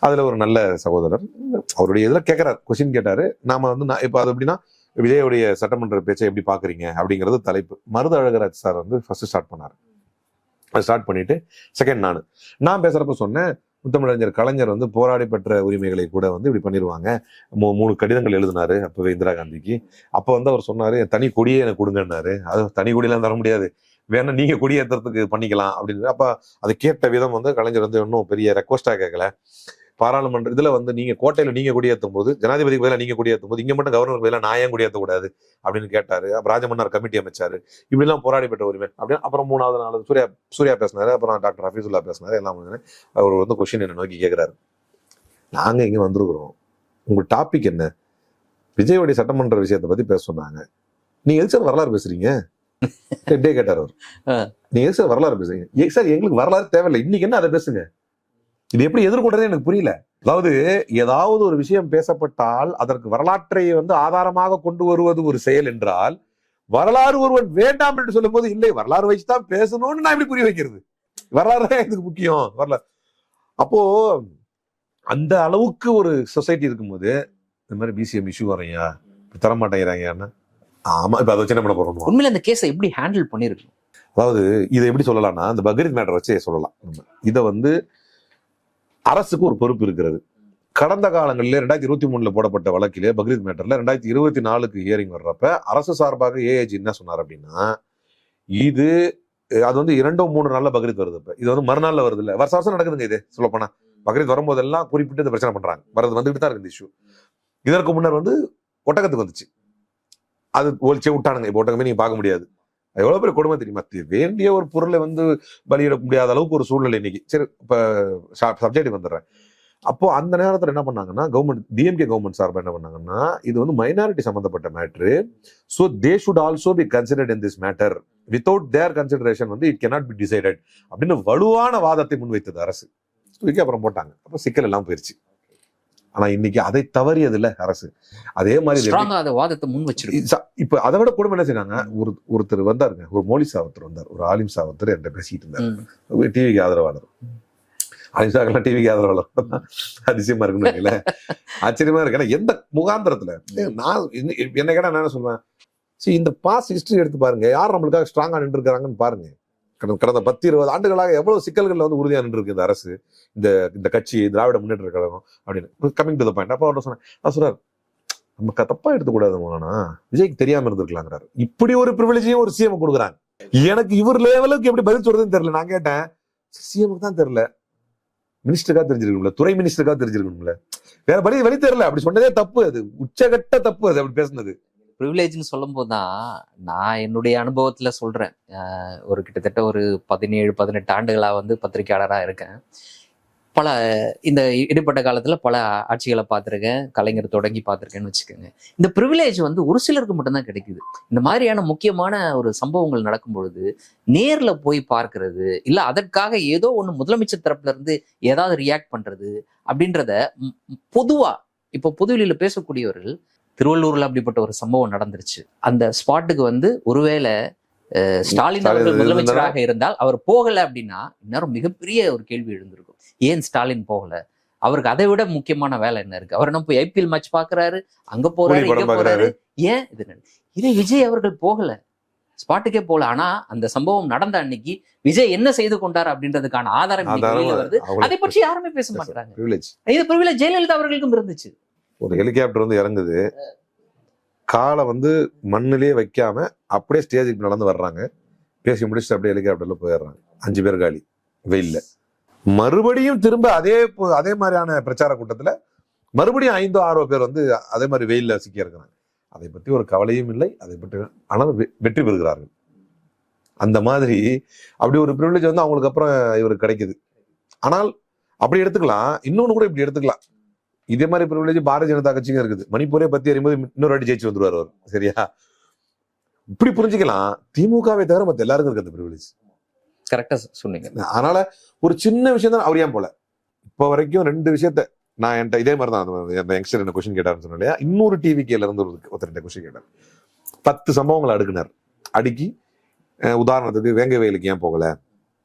அதுல ஒரு நல்ல சகோதரர் அவருடைய இதுல கேட்கிறார், கொஸ்டின் கேட்டாரு. நாம வந்து இப்போ அது எப்படின்னா விஜயோடைய சட்டமன்ற பேச்சை எப்படி பாக்குறீங்க அப்படிங்கிறது தலைப்பு. மருது அழகராஜ் சார் வந்து ஃபர்ஸ்ட் ஸ்டார்ட் பண்ணாரு. அதை ஸ்டார்ட் பண்ணிட்டு செகண்ட் நான் பேசுறப்ப சொன்னேன், முத்தமிழறிஞர் கலைஞர் வந்து போராடி பெற்ற உரிமைகளை கூட வந்து இப்படி பண்ணிடுவாங்க. 3 கடிதங்கள் எழுதினாரு அப்பவே இந்திரா காந்திக்கு. அப்ப வந்து அவர் சொன்னாரு, தனி கொடியே எனக்கு கொடுங்கன்னாரு. அது தனி கொடியெல்லாம் தர முடியாது, வேணா நீங்க கொடியேற்றத்துக்கு பண்ணிக்கலாம் அப்படின்னு. அப்ப அதை கேட்ட விதம் வந்து கலைஞர் வந்து இன்னும் பெரிய ரெக்வஸ்டா கேட்கல, பாராளுமன்ற இதுல வந்து நீங்க கோட்டையில நீங்க கொடியேற்றும் போது, ஜனாதிபதிக்கு பதிலாக நீங்க கொடியேற்றும் போது, இங்க மட்டும் கவர்னர் பதிலாக நான் ஏன் கொடியேற்ற கூடாது அப்படின்னு கேட்டாரு. அப்புறம் ராஜமன்னார் கமிட்டி அமைச்சாரு. இப்படி எல்லாம் போராடி பெற்ற உரிமை அப்படின்னு. அப்புறம் 3வது நாள் சூர்யா பேசினாரு. அப்புறம் டாக்டர் ஹஃபீசுல்லா பேசினாரு. எல்லாம் அவர் வந்து கொஸ்டின் என்ன நோக்கி கேட்கிறாரு, நாங்க இங்க வந்திருக்கிறோம், உங்க டாபிக் என்ன, விஜயோடைய சட்டமன்ற விஷயத்தை பத்தி பேச சொன்னாங்க, நீங்க எது சார் வரலாறு பேசுறீங்க கேட்டார் அவர். நீங்க எது சார் வரலாறு பேசுறீங்க? சார் எங்களுக்கு வரலாறு தேவையில்லை, இன்னைக்கு என்ன அதை பேசுங்க. இது எப்படி எதிர்கொள்றதே எனக்கு புரியல. அதாவது ஏதாவது ஒரு விஷயம் பேசப்பட்டால் அதற்கு வரலாற்றை வந்து ஆதாரமாக கொண்டு வருவது ஒரு செயல் என்றால், வரலாறு ஒருவன் வேண்டாம் என்று சொல்லும் போது இல்லை வரலாறு வச்சுதான் பேசணும்னு நான் எப்படி புரிய வைக்கிறது? வரலாறு தான் எனக்கு முக்கியம். வரலாறு அப்போ அந்த அளவுக்கு ஒரு சொசைட்டி இருக்கும்போது இந்த மாதிரி பிசிஎம் இஷ்யூ வரையா தரமாட்டேங்கிறாங்க. ஆமா, இப்ப அதை வச்சு என்ன பண்ண போறோம்? உண்மையில அந்த கேஸை எப்படி ஹேண்டில் பண்ணிருக்கணும்? அதாவது இதை எப்படி சொல்லலாம்னா, இந்த பக்ரீத் மேட்டர் வச்சே சொல்லலாம். இதை வந்து அரசுக்கு ஒரு பொறுப்பு இருக்கிறது. கடந்த காலங்களில் 2023 போடப்பட்ட வழக்கிலே பக்ரீத் மேட்டர்ல 2024 ஹியரிங் வர்றப்ப அரசு சார்பாக ஏஏஜி என்ன சொன்னார் அப்படின்னா, இது அது வந்து 2-3 நாள்ல பக்ரீத் வருது. இப்ப இது வந்து மறுநாள்ல வருது இல்ல, வருஷம் நடக்குதுங்க. இது சொல்ல போனா பக்ரீத் வரும்போதெல்லாம் குறிப்பிட்டு இந்த பிரச்சனை பண்றாங்க. வந்துட்டு தான் இருக்கு இந்த இஷ்யூ. இதற்கு முன்னர் வந்து ஒட்டகத்துக்கு வந்துச்சு, அது ஒழிச்சே விட்டானுங்க. இப்போ ஒட்டகமே நீங்க பார்க்க முடியாது. எவ்வளவு பேர் கொடுமை தெரியுமா? வேண்டிய ஒரு பொருளை வந்து பலியிட முடியாத அளவுக்கு ஒரு சூழ்நிலை இன்னைக்கு. சரி, இப்ப சப்ஜெக்ட் வந்துடுறேன். அப்போ அந்த நேரத்துல என்ன பண்ணாங்கன்னா, கவர்மெண்ட் டிஎம்கே கவர்மெண்ட் சார்பா என்ன பண்ணாங்கன்னா, இது வந்து மைனாரிட்டி சம்பந்தப்பட்ட matter, so they should also be considered in this matter, without there consideration வந்து இட் கேனாட் பி டிசைடட் அப்படின்னு வலுவான வாதத்தை முன்வைத்தது அரசு. தூக்கி அப்புறம் போட்டாங்க. அப்ப சிக்கல் எல்லாம் போயிருச்சு. ஆனா இன்னைக்கு அதை தவறியது இல்ல அரசு. அதே மாதிரி வாதத்தை முன் வச்சிருக்கு. இப்ப அதை விட கூட என்ன செய்யறாங்க, ஒருத்தர் வந்தாருங்க, ஒரு மௌலி சாவத்தர் வந்தார், ஒரு ஆலிம் சாவத்தர் என்கிட்ட பேசிட்டு இருந்தார், டிவிக்கு ஆதரவாளர். ஆலிம் சாவெல்லாம் டிவிக்கு ஆதரவாளர். அதிசயமா இருக்குன்னு ஆச்சரியமா இருக்கு. ஏன்னா எந்த முகாந்திரத்துல நான் என்ன கேட்டா நான் என்ன சொல்லுவேன், இந்த பாஸ் ஹிஸ்டரி எடுத்து பாருங்க, யார் நம்மளுக்காக ஸ்ட்ராங்கா நின்று இருக்காங்கன்னு பாருங்க. கடந்த 10-20 ஆண்டுகளாக எவ்வளவு சிக்கல்கள் வந்து உறுதியா நின்று இருக்கு இந்த அரசு, இந்த கட்சி, திராவிட முன்னேற்ற கழகம் அப்படின்னு. கமிங் டு த பாயிண்ட், அப்ப அவர் சொன்னார், நம்ம தப்பா எடுத்துக்கூடாதுமானா விஜய்க்கு தெரியாம இருந்திருக்கலாங்கிறாரு. இப்படி ஒரு பிரிவிலேஜையும் ஒரு சிஎம் கொடுக்குறாங்க. எனக்கு இவர் லெவலுக்கு எப்படி பதில் சொல்றதுன்னு தெரியல. நான் கேட்டேன், சிஎம்க்கு தான் தெரியல, மினிஸ்டருக்கா தெரிஞ்சிருக்கணும்ல, துறை மினிஸ்டருக்கா தெரிஞ்சிருக்கணும்ல, வேற வழி தெரியல. அப்படி சொன்னதே தப்பு, அது உச்சகட்ட தப்பு. அது அப்படி பேசுனது ப்ரிவிலேஜ்னு சொல்லும் போதுதான் நான் என்னுடைய அனுபவத்துல சொல்றேன். ஒரு கிட்டத்தட்ட ஒரு 17-18 ஆண்டுகளா வந்து பத்திரிகையாளராக இருக்கேன். பல இந்த இடைப்பட்ட காலத்துல பல ஆட்சிகளை பார்த்துருக்கேன், கலைஞர் தொடங்கி பார்த்துருக்கேன்னு வச்சுக்கோங்க. இந்த ப்ரிவிலேஜ் வந்து ஒரு சிலருக்கு மட்டும்தான் கிடைக்குது. இந்த மாதிரியான முக்கியமான ஒரு சம்பவங்கள் நடக்கும் பொழுது நேர்ல போய் பார்க்கறது, இல்ல அதற்காக ஏதோ ஒண்ணு முதலமைச்சர் தரப்புல இருந்து ஏதாவது ரியாக்ட் பண்றது அப்படின்றத பொதுவா இப்போ பொதுவெளியில பேசக்கூடியவர்கள், திருவள்ளூர்ல அப்படிப்பட்ட ஒரு சம்பவம் நடந்துருச்சு, அந்த ஸ்பாட்டுக்கு வந்து ஒருவேளை ஸ்டாலின் அவர்கள் முதலமைச்சராக இருந்தால் அவர் போகல அப்படின்னா இன்னும் மிகப்பெரிய ஒரு கேள்வி எழுந்திருக்கும். ஏன் ஸ்டாலின் போகல? அவருக்கு அதை விட முக்கியமான வேலை என்ன இருக்கு? அவர் நம்ம போய் ஐபிஎல் மேட்ச் பாக்குறாரு, அங்க போறாரு, இங்க போறாரு. ஏன் இது விஜய் அவர்கள் போகல, ஸ்பாட்டுக்கே போகல. ஆனா அந்த சம்பவம் நடந்த அன்னைக்கு விஜய் என்ன செய்து கொண்டார் அப்படின்றதுக்கான ஆதாரம் வருது. அதை பற்றி யாருமே பேச மாட்டாங்க. இது ப்ரிவிலேஜ் ஜெயலலிதா அவர்களுக்கும் இருந்துச்சு. ஒரு ஹெலிகாப்டர் வந்து இறங்குது, காலை வந்து மண்ணிலேயே வைக்காம அப்படியே ஸ்டேஜுக்கு நடந்து வர்றாங்க, பேசி முடிச்சுட்டு அப்படியே ஹெலிகாப்டர்ல போயிடுறாங்க. 5 பேர் காலி வெயில்ல. மறுபடியும் திரும்ப அதே மாதிரியான பிரச்சார கூட்டத்துல மறுபடியும் 5-6 பேர் வந்து அதே மாதிரி வெயில்ல சிக்கி இருக்கிறாங்க. அதை பற்றி ஒரு கவலையும் இல்லை, அதை பற்றி ஆனால் வெற்றி பெறுகிறார்கள். அந்த மாதிரி அப்படி ஒரு ப்ரிவிலேஜ் வந்து அவங்களுக்கு அப்புறம் இவருக்கு கிடைக்குது. ஆனால் அப்படி எடுத்துக்கலாம், இன்னொன்னு கூட இப்படி எடுத்துக்கலாம். இதே மாதிரி ப்ரிவிலேஜ் பாரதிய ஜனதா கட்சியும் இருக்குது. மணிப்பூரே பத்தி அறியும்போது இன்னொரு வாட்டி ஜெயிச்சு வந்துருவார் அவர். சரியா? இப்படி புரிஞ்சுக்கலாம். திமுகவை தவிர மத்த எல்லாருக்கும் இருக்கு அந்த ப்ரிவிலேஜ். கரெக்டா சொன்னீங்க. அதனால ஒரு சின்ன விஷயம் தான் அவர் ஏன் போல. இப்போ வரைக்கும் 2 விஷயத்த நான் என்கிட்ட இதே மாதிரி தான் யங்ஸ்டர் என்ன கொஸ்டின் கேட்டாருன்னு சொன்னேன் இல்லையா, இன்னொரு டிவிகேல இருந்து ஒருத்தர் கொஸ்டின் கேட்டார். 10 சம்பவங்களை அடுக்கினார். அடுக்கி உதாரணத்துக்கு வேங்கை வயலுக்கு ஏன் போகல,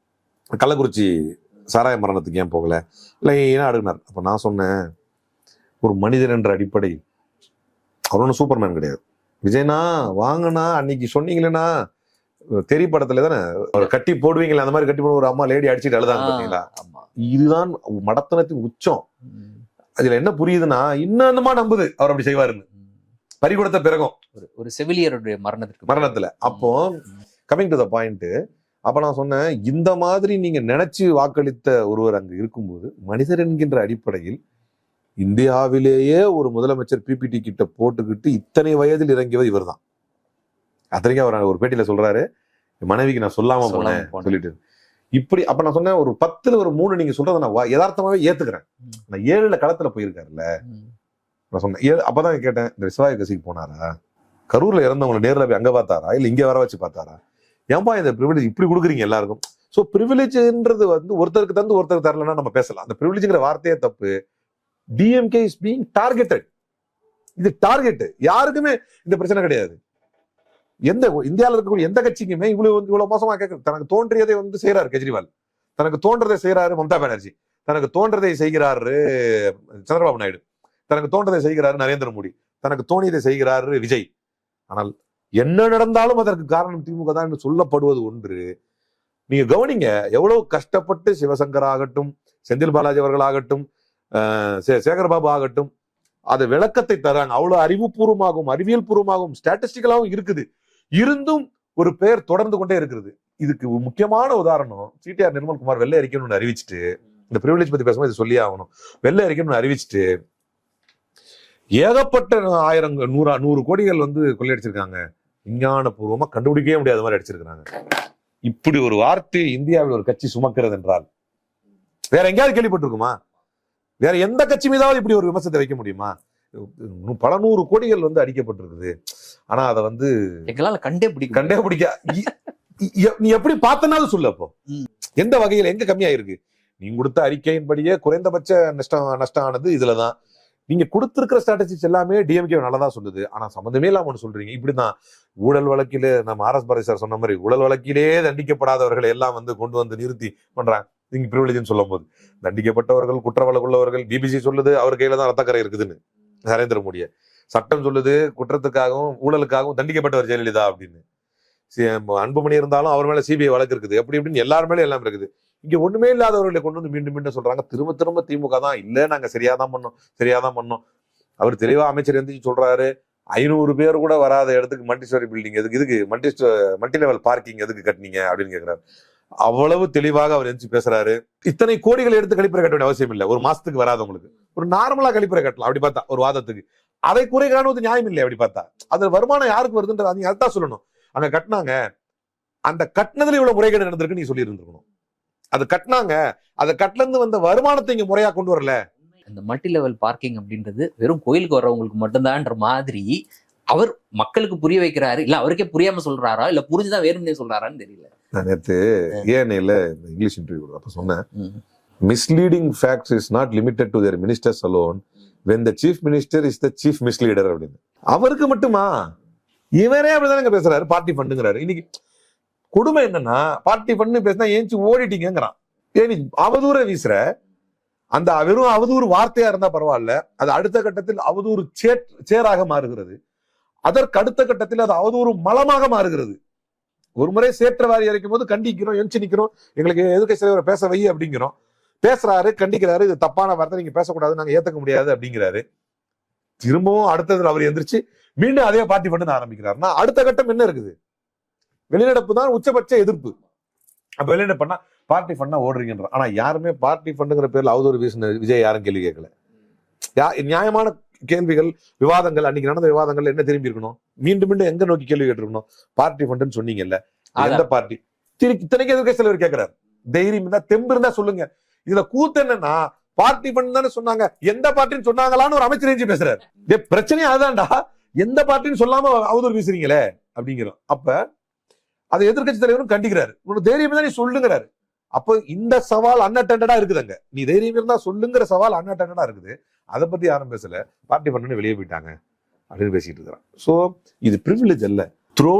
கள்ளக்குறிச்சி சாராய மரணத்துக்கு ஏன் போகல, இல்லை ஏன்னா அடுக்கினார். அப்ப நான் சொன்னேன், ஒரு மனிதர் என்ற அடிப்படையில் அவர் ஒன்றும் சூப்பர்மேன் கிடையாது. விஜய்னா வாங்கண்ணா, அன்னைக்கு சொன்னீங்களேன்னா தெரிய படத்துல தானே ஒரு கட்டி போடுவீங்களா, அந்த மாதிரி கட்டி போட ஒரு அம்மா லேடி அடிச்சுட்டு அழுதாங்க பாத்தீங்களா. இதுதான் மடத்தனத்தின் உச்சம். அதுல என்ன புரியுதுன்னா, இன்னுமா நம்புது அவர் அப்படி செய்வாருன்னு, பறிகொடுத்த பிறகும் ஒரு செவிலியருடைய மரணத்துல. அப்போ கமிங் டு த பாயிண்ட், அப்ப நான் சொன்னேன், இந்த மாதிரி நீங்க நினைச்சு வாக்களித்த ஒருவர் அங்கு இருக்கும்போது மனிதர் என்கின்ற அடிப்படையில் இந்தியாவிலேயே ஒரு முதலமைச்சர் பிபிடி கிட்ட போட்டுக்கிட்டு இத்தனை வயதில் இறங்கியவர் இவர் தான். அத்தனைக்கும் அவர் ஒரு பேட்டியில சொல்றாரு, மனைவிக்கு நான் சொல்லாம போனேன் சொல்லிட்டு. இப்படி அப்ப நான் சொன்னேன், ஒரு 10ல் ஒரு 3 நீங்க சொல்றதை நான் யதார்த்தமாவே ஏத்துக்கிறேன். நான் 7ல களத்துல போயிருக்காருல்ல. நான் சொன்னேன், அப்பதான் கேட்டேன், இந்த விவசாய கட்சிக்கு போனாரா, கரூர்ல இறந்தவங்களை நேரில் போய் அங்க பார்த்தாரா, இல்ல இங்க வர வச்சு பார்த்தாரா? ஏன்பா இந்த ப்ரிவிலேஜ் இப்படி கொடுக்குறீங்க எல்லாருக்கும்? சோ ப்ரிவிலேஜ்ன்றது ஒருத்தருக்கு தந்து ஒருத்தருக்கு தரலன்னா நம்ம பேசலாம். அந்த ப்ரிவிலேஜ்ங்கிற வார்த்தையே தப்பு. DMK is being targeted. இது டார்கெட். யாருக்குமே இந்த பிரச்சனை கிடையாது. எந்த இந்தியாவில் இருக்கக்கூடிய எந்த கட்சிக்குமே இவ்வளவு மோசமா கேட்க, தனக்கு தோன்றியதை செய்யறாரு கெஜ்ரிவால், தனக்கு தோன்றதை செய்யறாரு மம்தா பானர்ஜி, தனக்கு தோன்றதை செய்கிறாரு சந்திரபாபு நாயுடு, தனக்கு தோன்றதை செய்கிறாரு நரேந்திர மோடி, தனக்கு தோணியதை செய்கிறாரு விஜய். ஆனால் என்ன நடந்தாலும் அதற்கு காரணம் திமுக தான் என்று சொல்லப்படுவது ஒன்று. நீங்க கவனிங்க, எவ்வளவு கஷ்டப்பட்டு சிவசங்கர் ஆகட்டும், செந்தில் பாலாஜி அவர்கள் ஆகட்டும், சேகர்பாபு ஆகட்டும், அது விளக்கத்தை தராங்க. அவ்வளவு அறிவுபூர்வமாகவும் அறிவியல் பூர்வமாகவும் ஸ்டாட்டிஸ்டிக்கலாகவும் இருக்குது. இருந்தும் ஒரு பெயர் தொடர்ந்து கொண்டே இருக்கிறது. இதுக்கு முக்கியமான உதாரணம் சிடிஆர் நிர்மல்குமார் வெள்ளை அறிக்கைன்னு அறிவிச்சுட்டு, இந்த பிரிவிலேஜ் பத்தி பேசும்போது இது சொல்லியே ஆகணும், வெள்ளை அறிக்கைன்னு அறிவிச்சுட்டு ஏகப்பட்ட 100 கோடிகள் கொள்ளையடிச்சிருக்காங்க, விஞ்ஞான பூர்வமா கண்டுபிடிக்கவே முடியாத மாதிரி அடிச்சிருக்காங்க. இப்படி ஒரு வார்த்தையை இந்தியாவில் ஒரு கட்சி சுமக்கிறது என்றால் வேற எங்கேயாவது கேள்விப்பட்டிருக்குமா? வேற எந்த கட்சி மீதாவது இப்படி ஒரு விமர்சனத்தை வைக்க முடியுமா? பல 100 கோடிகள் அடிக்கப்பட்டிருக்குது. ஆனா அதை எங்களால கண்டே பிடிக்க நீ எப்படி பார்த்தனாலும் சொல்லு. அப்போ எந்த வகையில எங்க கம்மியாயிருக்கு? நீங்க கொடுத்த அறிக்கையின்படியே குறைந்தபட்ச நஷ்டம் ஆனது இதுலதான். நீங்க கொடுத்திருக்கிற ஸ்ட்ராட்டஜிஸ் எல்லாமே டிஎம்கே நல்லதா சொல்லுது. ஆனா சம்பந்தமே இல்லாம ஒண்ணு சொல்றீங்க. இப்படிதான் ஊழல் வழக்கிலே நம்ம ஆர் எஸ் பாரதி சார் சொன்ன மாதிரி ஊழல் வழக்கிலே தண்டிக்கப்படாதவர்களை எல்லாம் கொண்டு நிறுத்தி பண்றாங்க. நீங்க பிரிவிலேஜ்னு சொல்லும் போது தண்டிக்கப்பட்டவர்கள், குற்ற வழக்கு உள்ளவர்கள், பிபிசி சொல்லுது அவர் கையில தான் ரத்தக்கரை இருக்குதுன்னு, நரேந்திர மோடியை. சட்டம் சொல்லுது குற்றத்துக்காகவும் ஊழலுக்காகவும் தண்டிக்கப்பட்டவர் ஜெயலலிதா அப்படின்னு. அன்புமணி இருந்தாலும் அவர் மேல சிபிஐ வழக்கு இருக்குது. எப்படி இப்படின்னு எல்லார் மேலும் எல்லாம் இருக்குது. இங்க ஒண்ணுமே இல்லாதவர்களை கொண்டு மீண்டும் மீண்டும் சொல்றாங்க. திரும்ப திரும்ப திமுக தான் இல்ல, நாங்க சரியாதான் பண்ணோம். அவர் தெளிவா அமைச்சர் எந்திரிச்சு சொல்றாரு, 500 பேர் கூட வராத இடத்துக்கு மல்டி ஸ்டோரி பில்டிங் இதுக்கு மல்டி லெவல் பார்க்கிங் எதுக்கு கட்டினீங்க அப்படின்னு கேட்கிறாரு. அவ்வளவு தெளிவாக அவர் எந்திரிச்சு பேசுறாரு. இத்தனை கோடிகளை எடுத்து கழிப்பறை கட்ட வேண்டிய அவசியம் இல்லை. ஒரு மாசத்துக்கு வராதவங்களுக்கு ஒரு நார்மலா கழிப்பறை கட்டலாம். அப்படி பார்த்தா ஒரு வாதத்துக்கு அதை குறை காணுவது நியாயம் இல்லை. அப்படி பார்த்தா அது வருமானம் யாருக்கு வருதுன்றது நீங்க அதான் சொல்லணும். அங்க கட்டினாங்க, அந்த கட்டினதுல இவ்வளவு முறைகேடு நடந்திருக்கு நீ சொல்லி இருந்திருக்கணும். அது கட்டினாங்க, அதை கட்டில இருந்து வந்த வருமானத்தை இங்க முறையா கொண்டு வரல. அந்த மல்டி லெவல் பார்க்கிங் அப்படின்றது வெறும் கோயிலுக்கு வர்றவங்களுக்கு மட்டும்தான்ற மாதிரி அவர் மக்களுக்கு புரிய வைக்கிறாரு. இல்ல அவருக்கே புரியாம சொல்றாரா, இல்ல புரிஞ்சுதான் வேணும்னே சொல்றாரான்னு தெரியல. நான் நேற்று ஏனையில இங்கிலீஷ் இன்டர்வியூ அப்ப சொன்னேன், misleading facts is not limited to their ministers alone when the chief minister is the chief misleader அப்படின்னு. அவருக்கு மட்டுமா? இவரே அப்படிதானே பேசுறாரு, பார்ட்டி ஃபண்டுங்கிறாரு. இன்னைக்கு கொடுமை என்னன்னா, பார்ட்டி ஃபண்டு பேசினா ஏஞ்சி ஓடிட்டீங்கிறான். ஏன் அவதூற வீசுற? அந்த வெறும் அவதூறு வார்த்தையா இருந்தா பரவாயில்ல, அது அடுத்த கட்டத்தில் அவதூறு சேராக மாறுகிறது. அதற்கு அடுத்த கட்டத்தில் அது அவதூறு மலமாக மாறுகிறது. ஒரு முறை சேற்றவாரி அரைக்கும் போது கண்டிக்கிறோம், எஞ்சி நிக்கிறோம், எங்களுக்கு எதுக்கு சில பேச வை அப்படிங்கிறோம். பேசுறாரு, கண்டிக்கிறாரு, இது தப்பான வார்த்தை, நீங்க பேசக்கூடாது, நாங்க ஏத்துக்க முடியாது அப்படிங்கிறாரு. திரும்பவும் அடுத்ததுல அவர் எந்திரிச்சு மீண்டும் அதே பார்ட்டி ஃபண்டு ஆரம்பிக்கிறாருன்னா அடுத்த கட்டம் என்ன இருக்குது? வெளிநடப்பு தான் உச்சபட்ச எதிர்ப்பு. அப்ப வெளிநடப்பு பண்ணா பார்ட்டி ஃபண்டா ஓடுறீங்கன்ற. ஆனா யாருமே பார்ட்டி ஃபண்டுங்கிற பேர்ல அவதூறு வீசின விஜய் யாரும் கேள்வி கேட்கல. நியாயமான கேள்விகள், விவாதங்கள், அன்னைக்கு நடந்த விவாதங்கள் என்ன திரும்பி இருக்கணும்? மீண்டும் மீண்டும் எங்க நோக்கி கேள்வி கேட்டிருக்கணும்? பார்ட்டி ஃபண்டுன்னு சொன்னீங்கல்ல, எந்த பார்ட்டி? இத்தனைக்கு எதிர்க்க சிலவர் கேட்கிறாரு. தைரியம் இருந்தா, தெம்பு இருந்தா சொல்லுங்க. இதுல கூத்து என்னன்னா, பார்ட்டி ஃபண்ட் தானே சொன்னாங்க, எந்த பார்ட்டின்னு சொன்னாங்களான்னு ஒரு அமைச்சர் பேசுறாரு. பிரச்சனையே அதுதான்டா, எந்த பார்ட்டின்னு சொல்லாம அவதூறு வீசுறீங்களே அப்படிங்கிறோம். அப்ப அதை எதிர்கட்சி தலைவரும் கண்டிக்கிறாரு. உனக்கு தைரியம் தான் நீ சொல்லுங்கிறாரு. அப்போ இந்த சவால் அன்அட்டெண்டடா இருக்குதுங்க. நீ தைரியம் இருந்தா சொல்லுங்கிற சவால் அன்அட்டெண்டடா இருக்குது. அதை பத்தி யாரும் பேசல, பார்ட்டி ஃபண்ட் வெளியே போயிட்டாங்க அப்படின்னு பேசிட்டு இருக்கிறான். சோ இது பிரிவிலேஜ் அல்ல. த்ரூ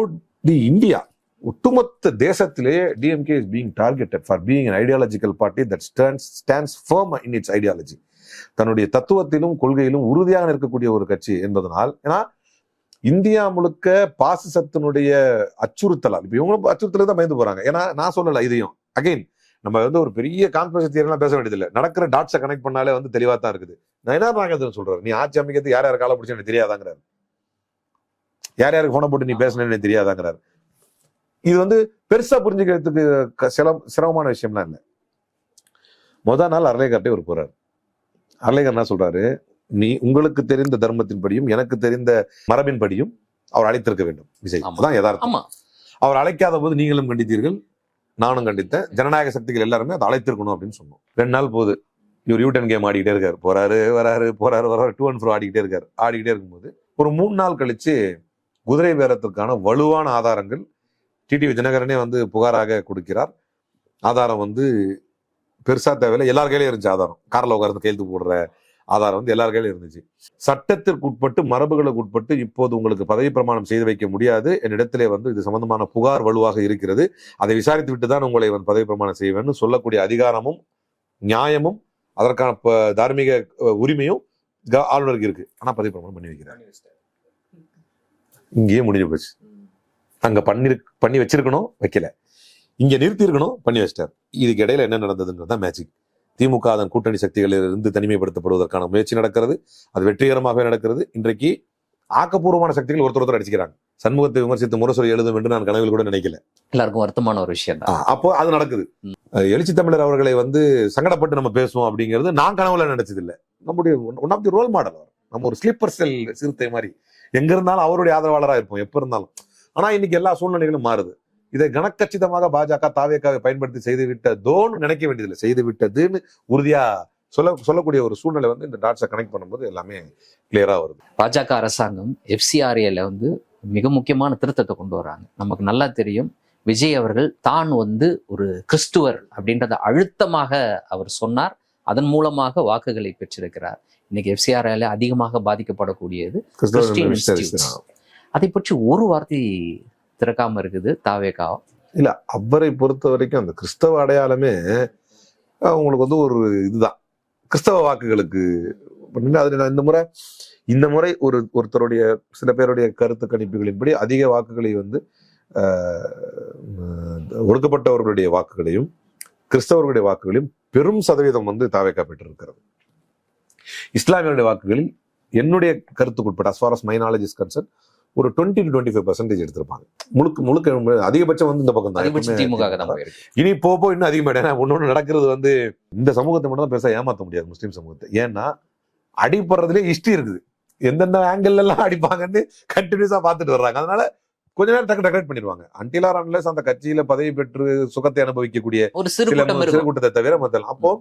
தி இந்தியா, ஒட்டுமொத்த தேசத்திலே DMK is being targeted for being an ideological party that stands firm in its ideology. தன்னுடைய தத்துவத்திலும் கொள்கையிலும் உறுதியாக இருக்கக்கூடிய ஒரு கட்சி என்பதனால், ஏன்னா இந்தியா முழுக்க பாசிசத்தினுடைய அச்சுறுத்தலால், இப்ப இவங்களும் அச்சுறுத்தலுக்கு தான் பயந்து போறாங்க. ஏன்னா நான் சொல்லல, இதையும் அகைன் நம்ம ஒரு பெரிய கான்ஸ்பிரசி தியரிலாம் பேச வேண்டியதில்லை. நடக்கிற டாட்ஸை கனெக்ட் பண்ணாலே தெளிவா தான் இருக்குது. நான் என்ன நாங்க சொல்றாரு, நீ ஆட்சி அமைக்கிறது யார் யார் காலை பிடிச்சு எனக்கு தெரியாதாங்கிறாரு, யார் யாருக்கு போன போட்டு நீ பேசணும்னு தெரியாதாங்கிறாரு. இது வந்து பெருசா புரிஞ்சுக்கிறதுக்கு சிரமமான விஷயம்லாம் இல்லை. முதல் நாள் அர்லேகர்ட்டே ஒரு போறாரு. அர்லேகர் என்ன சொல்றாரு, நீ உங்களுக்கு தெரிந்த தர்மத்தின்படியும் எனக்கு தெரிந்த மரபின்படியும் அவர் அழைத்திருக்க வேண்டும் விஜய். அதுதான் யதார்த்தம். அவர் அழைக்காத போது நீங்களும் கண்டித்தீர்கள், நானும் கண்டித்தேன். ஜனநாயக சக்திகள் எல்லாருமே அதை அழைத்திருக்கணும் அப்படின்னு சொன்னோம். 2 நாள் போகுது. இவர் யூட்டன் கேம் ஆடிக்கிட்டே இருக்காரு. போறாரு வராரு 2 and 4 ஆடிக்கிட்டே இருக்காரு. ஆடிக்கிட்டே இருக்கும்போது ஒரு 3 நாள் கழிச்சு குதிரை பேரத்திற்கான வலுவான ஆதாரங்கள் டிடிவி தினகரனே வந்து புகாராக கொடுக்கிறார். ஆதாரம் வந்து பெருசா தேவையில்லை, எல்லார் கையிலும் இருந்துச்சு ஆதாரம். காரில் உட்கார்ந்து கையெழுத்து போடுற ஆதாரம் வந்து எல்லார் கையிலும் இருந்துச்சு. சட்டத்திற்கு உட்பட்டு மரபுகளுக்கு உட்பட்டு இப்போது உங்களுக்கு பதவி பிரமாணம் செய்து வைக்க முடியாது. என்னிடத்திலே வந்து இது சம்பந்தமான புகார் வலுவாக இருக்கிறது, அதை விசாரித்து விட்டு தான் உங்களை பதவி பிரமாணம் செய்வேன்னு சொல்லக்கூடிய அதிகாரமும் நியாயமும் அதற்கான தார்மீக உரிமையும் ஆளுநருக்கு இருக்கு. ஆனா பதவி பிரமாணம் பண்ணி வைக்கிறார். இங்கேயே முடிஞ்சு போச்சு. அங்க பண்ணி வச்சிருக்கணும், வைக்கல. இங்க நிறுத்தி இருக்கணும், பண்ணி வச்சிட்டார். இதுக்கு இடையில என்ன நடந்ததுன்றதான் மேஜிக். திமுக அதன் கூட்டணி சக்திகளிலிருந்து தனிமைப்படுத்தப்படுவதற்கான முயற்சி நடக்கிறது. அது வெற்றிகரமாகவே நடக்கிறது. இன்றைக்கு ஆக்கப்பூர்வமான சக்திகள் ஒருத்தர் அடிச்சுக்கிறாங்க. சண்முகத்தை விமர்சித்து முரசொலி எழுதும் என்று நான் கனவில் கூட நினைக்கல. எல்லாருக்கும் வருத்தமான ஒரு விஷயம் தான். அப்போ அது நடக்குது. எழுச்சி தமிழர் அவர்களை வந்து சங்கடப்பட்டு நம்ம பேசுவோம் அப்படிங்கிறது நான் கனவுல நினைச்சது இல்லை. நம்முடைய one of the role model அவர். நம்ம ஒரு ஸ்லீப்பர் செல் சிறுத்தை மாதிரி எங்க இருந்தாலும் அவருடைய ஆதரவாளராக இருப்போம் எப்ப இருந்தாலும். ஆனா இன்னைக்கு எல்லா சூழ்நிலைகளும் மாறுது. இதை கனக்கச்சிதமாக பாஜக தாவேக்காவை பயன்படுத்தி செய்து விட்டதோன்னு நினைக்க வேண்டியதில்லை, செய்து விட்டதுன்னு உறுதியா சொல்லக்கூடிய ஒரு சூழ்நிலை வந்து இந்த டாட்ஸை கனெக்ட் பண்ணும்போது எல்லாமே கிளியரா வருது. பாஜக அரசாங்கம் FCRAல வந்து மிக முக்கியமான திருத்தத்தை கொண்டு வராங்க. நமக்கு நல்லா தெரியும், விஜய் அவர்கள் தான் வந்து ஒரு கிறிஸ்துவர் அப்படின்றத அழுத்தமாக அவர் சொன்னார். அதன் மூலமாக வாக்குகளை பெற்றிருக்கிறார். இன்னைக்கு FCRAல அதிகமாக பாதிக்கப்படக்கூடியது கிறிஸ்டியன் இன்ஸ்டிடியூட்ஸ். அதை பற்றி ஒரு வார்த்தை திறக்காம இருக்குது தாவேகா. இல்ல, அவரை பொறுத்த வரைக்கும் அந்த கிறிஸ்தவ அடையாளமே அவங்களுக்கு வந்து ஒரு இதுதான், கிறிஸ்தவ வாக்குகளுக்கு. அதுல இந்த முறை ஒருத்தருடைய சில பேருடைய கருத்து கணிப்புகளின்படி அதிக வாக்குகளை வந்து ஒடுக்கப்பட்டவர்களுடைய வாக்குகளையும் கிறிஸ்தவர்களுடைய வாக்குகளையும் பெரும் சதவீதம் வந்து தாவேகா பெற்றிருக்கிறது. இஸ்லாமியருடைய வாக்குகளில் என்னுடைய கருத்துக்குட்பட்ட as far as my knowledge is concerned ஒரு 20 to 25% எடுத்திருப்பாங்க. முழுக்க அதிகபட்சம் வந்து இந்த பக்கம் தான். இனி போப்போ இன்னும் அதிகமாயிடும். ஒன்னொன்னு நடக்கிறது வந்து இந்த சமூகத்தை மட்டும் தான் பேச ஏமாற்ற முடியாது, முஸ்லீம் சமூகத்தை. ஏன்னா அடிப்படுறதுலே ஹிஸ்டரி இருக்குது, எந்தெந்த ஆங்கிள் எல்லாம் அடிப்பாங்கன்னு கண்டினியூஸா பார்த்துட்டு வர்றாங்க. அதனால கொஞ்ச நேரம் டெக்கரேட் பண்ணிடுவாங்க. அன்டில் ஆர் அன்லெஸ் அந்த கட்சியில பதவி பெற்று சுகத்தை அனுபவிக்கக்கூடிய ஒரு சிறு கூட்டத்தை தவிர மத்தலாம். அப்போ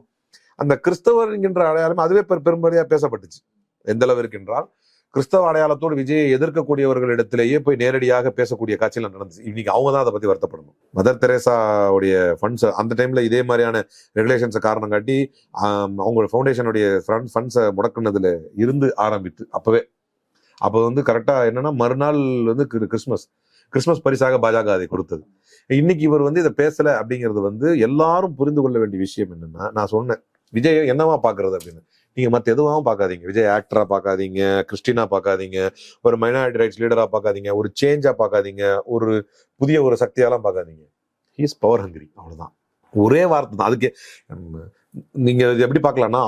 அந்த கிறிஸ்தவர் என்கின்ற அடையாளம் அதுவே பெரும்படியா பேசப்பட்டுச்சு. எந்த அளவிற்கு என்றால் கிறிஸ்தவ அடையாளத்தோடு விஜயை எதிர்க்கக்கூடியவர்களிடத்திலேயே போய் நேரடியாக பேசக்கூடிய காட்சியில் நடந்துச்சு. இன்னைக்கு அவங்க தான் அதை பத்தி வருத்தப்படணும். மதர் தெரேசாவுடைய ஃபண்ட்ஸ் அந்த டைம்ல இதே மாதிரியான ரெகுலேஷன்ஸை காரணம் காட்டி அவங்க ஃபவுண்டேஷனுடைய ஃபண்ட்ஸை முடக்குனதுல இருந்து ஆரம்பித்து அப்போ வந்து கரெக்டா என்னன்னா மறுநாள் வந்து கிறிஸ்மஸ் பரிசாக பாஜக அதை கொடுத்தது. இன்னைக்கு இவர் வந்து இதை பேசல அப்படிங்கிறது வந்து எல்லாரும் புரிந்து கொள்ள வேண்டிய விஷயம் என்னன்னா, நான் சொன்னேன் விஜய் என்னவா பாக்குறது அப்படின்னு. நீங்க மத்த எதுவும் பார்க்காதீங்க. விஜய் ஆக்டரா பார்க்காதீங்க, கிறிஸ்டினா பார்க்காதீங்க, ஒரு மைனாரிட்டி ரைட்ஸ் லீடரா பார்க்காதீங்க, ஒரு சேஞ்சா பார்க்காதீங்க, ஒரு புதிய ஒரு சக்தியாலாம் பார்க்காதீங்க. He is power hungry. அவ்வளவுதான், ஒரே வார்த்தை தான். அதுக்கு நீங்க எப்படி பார்க்கலாம்னா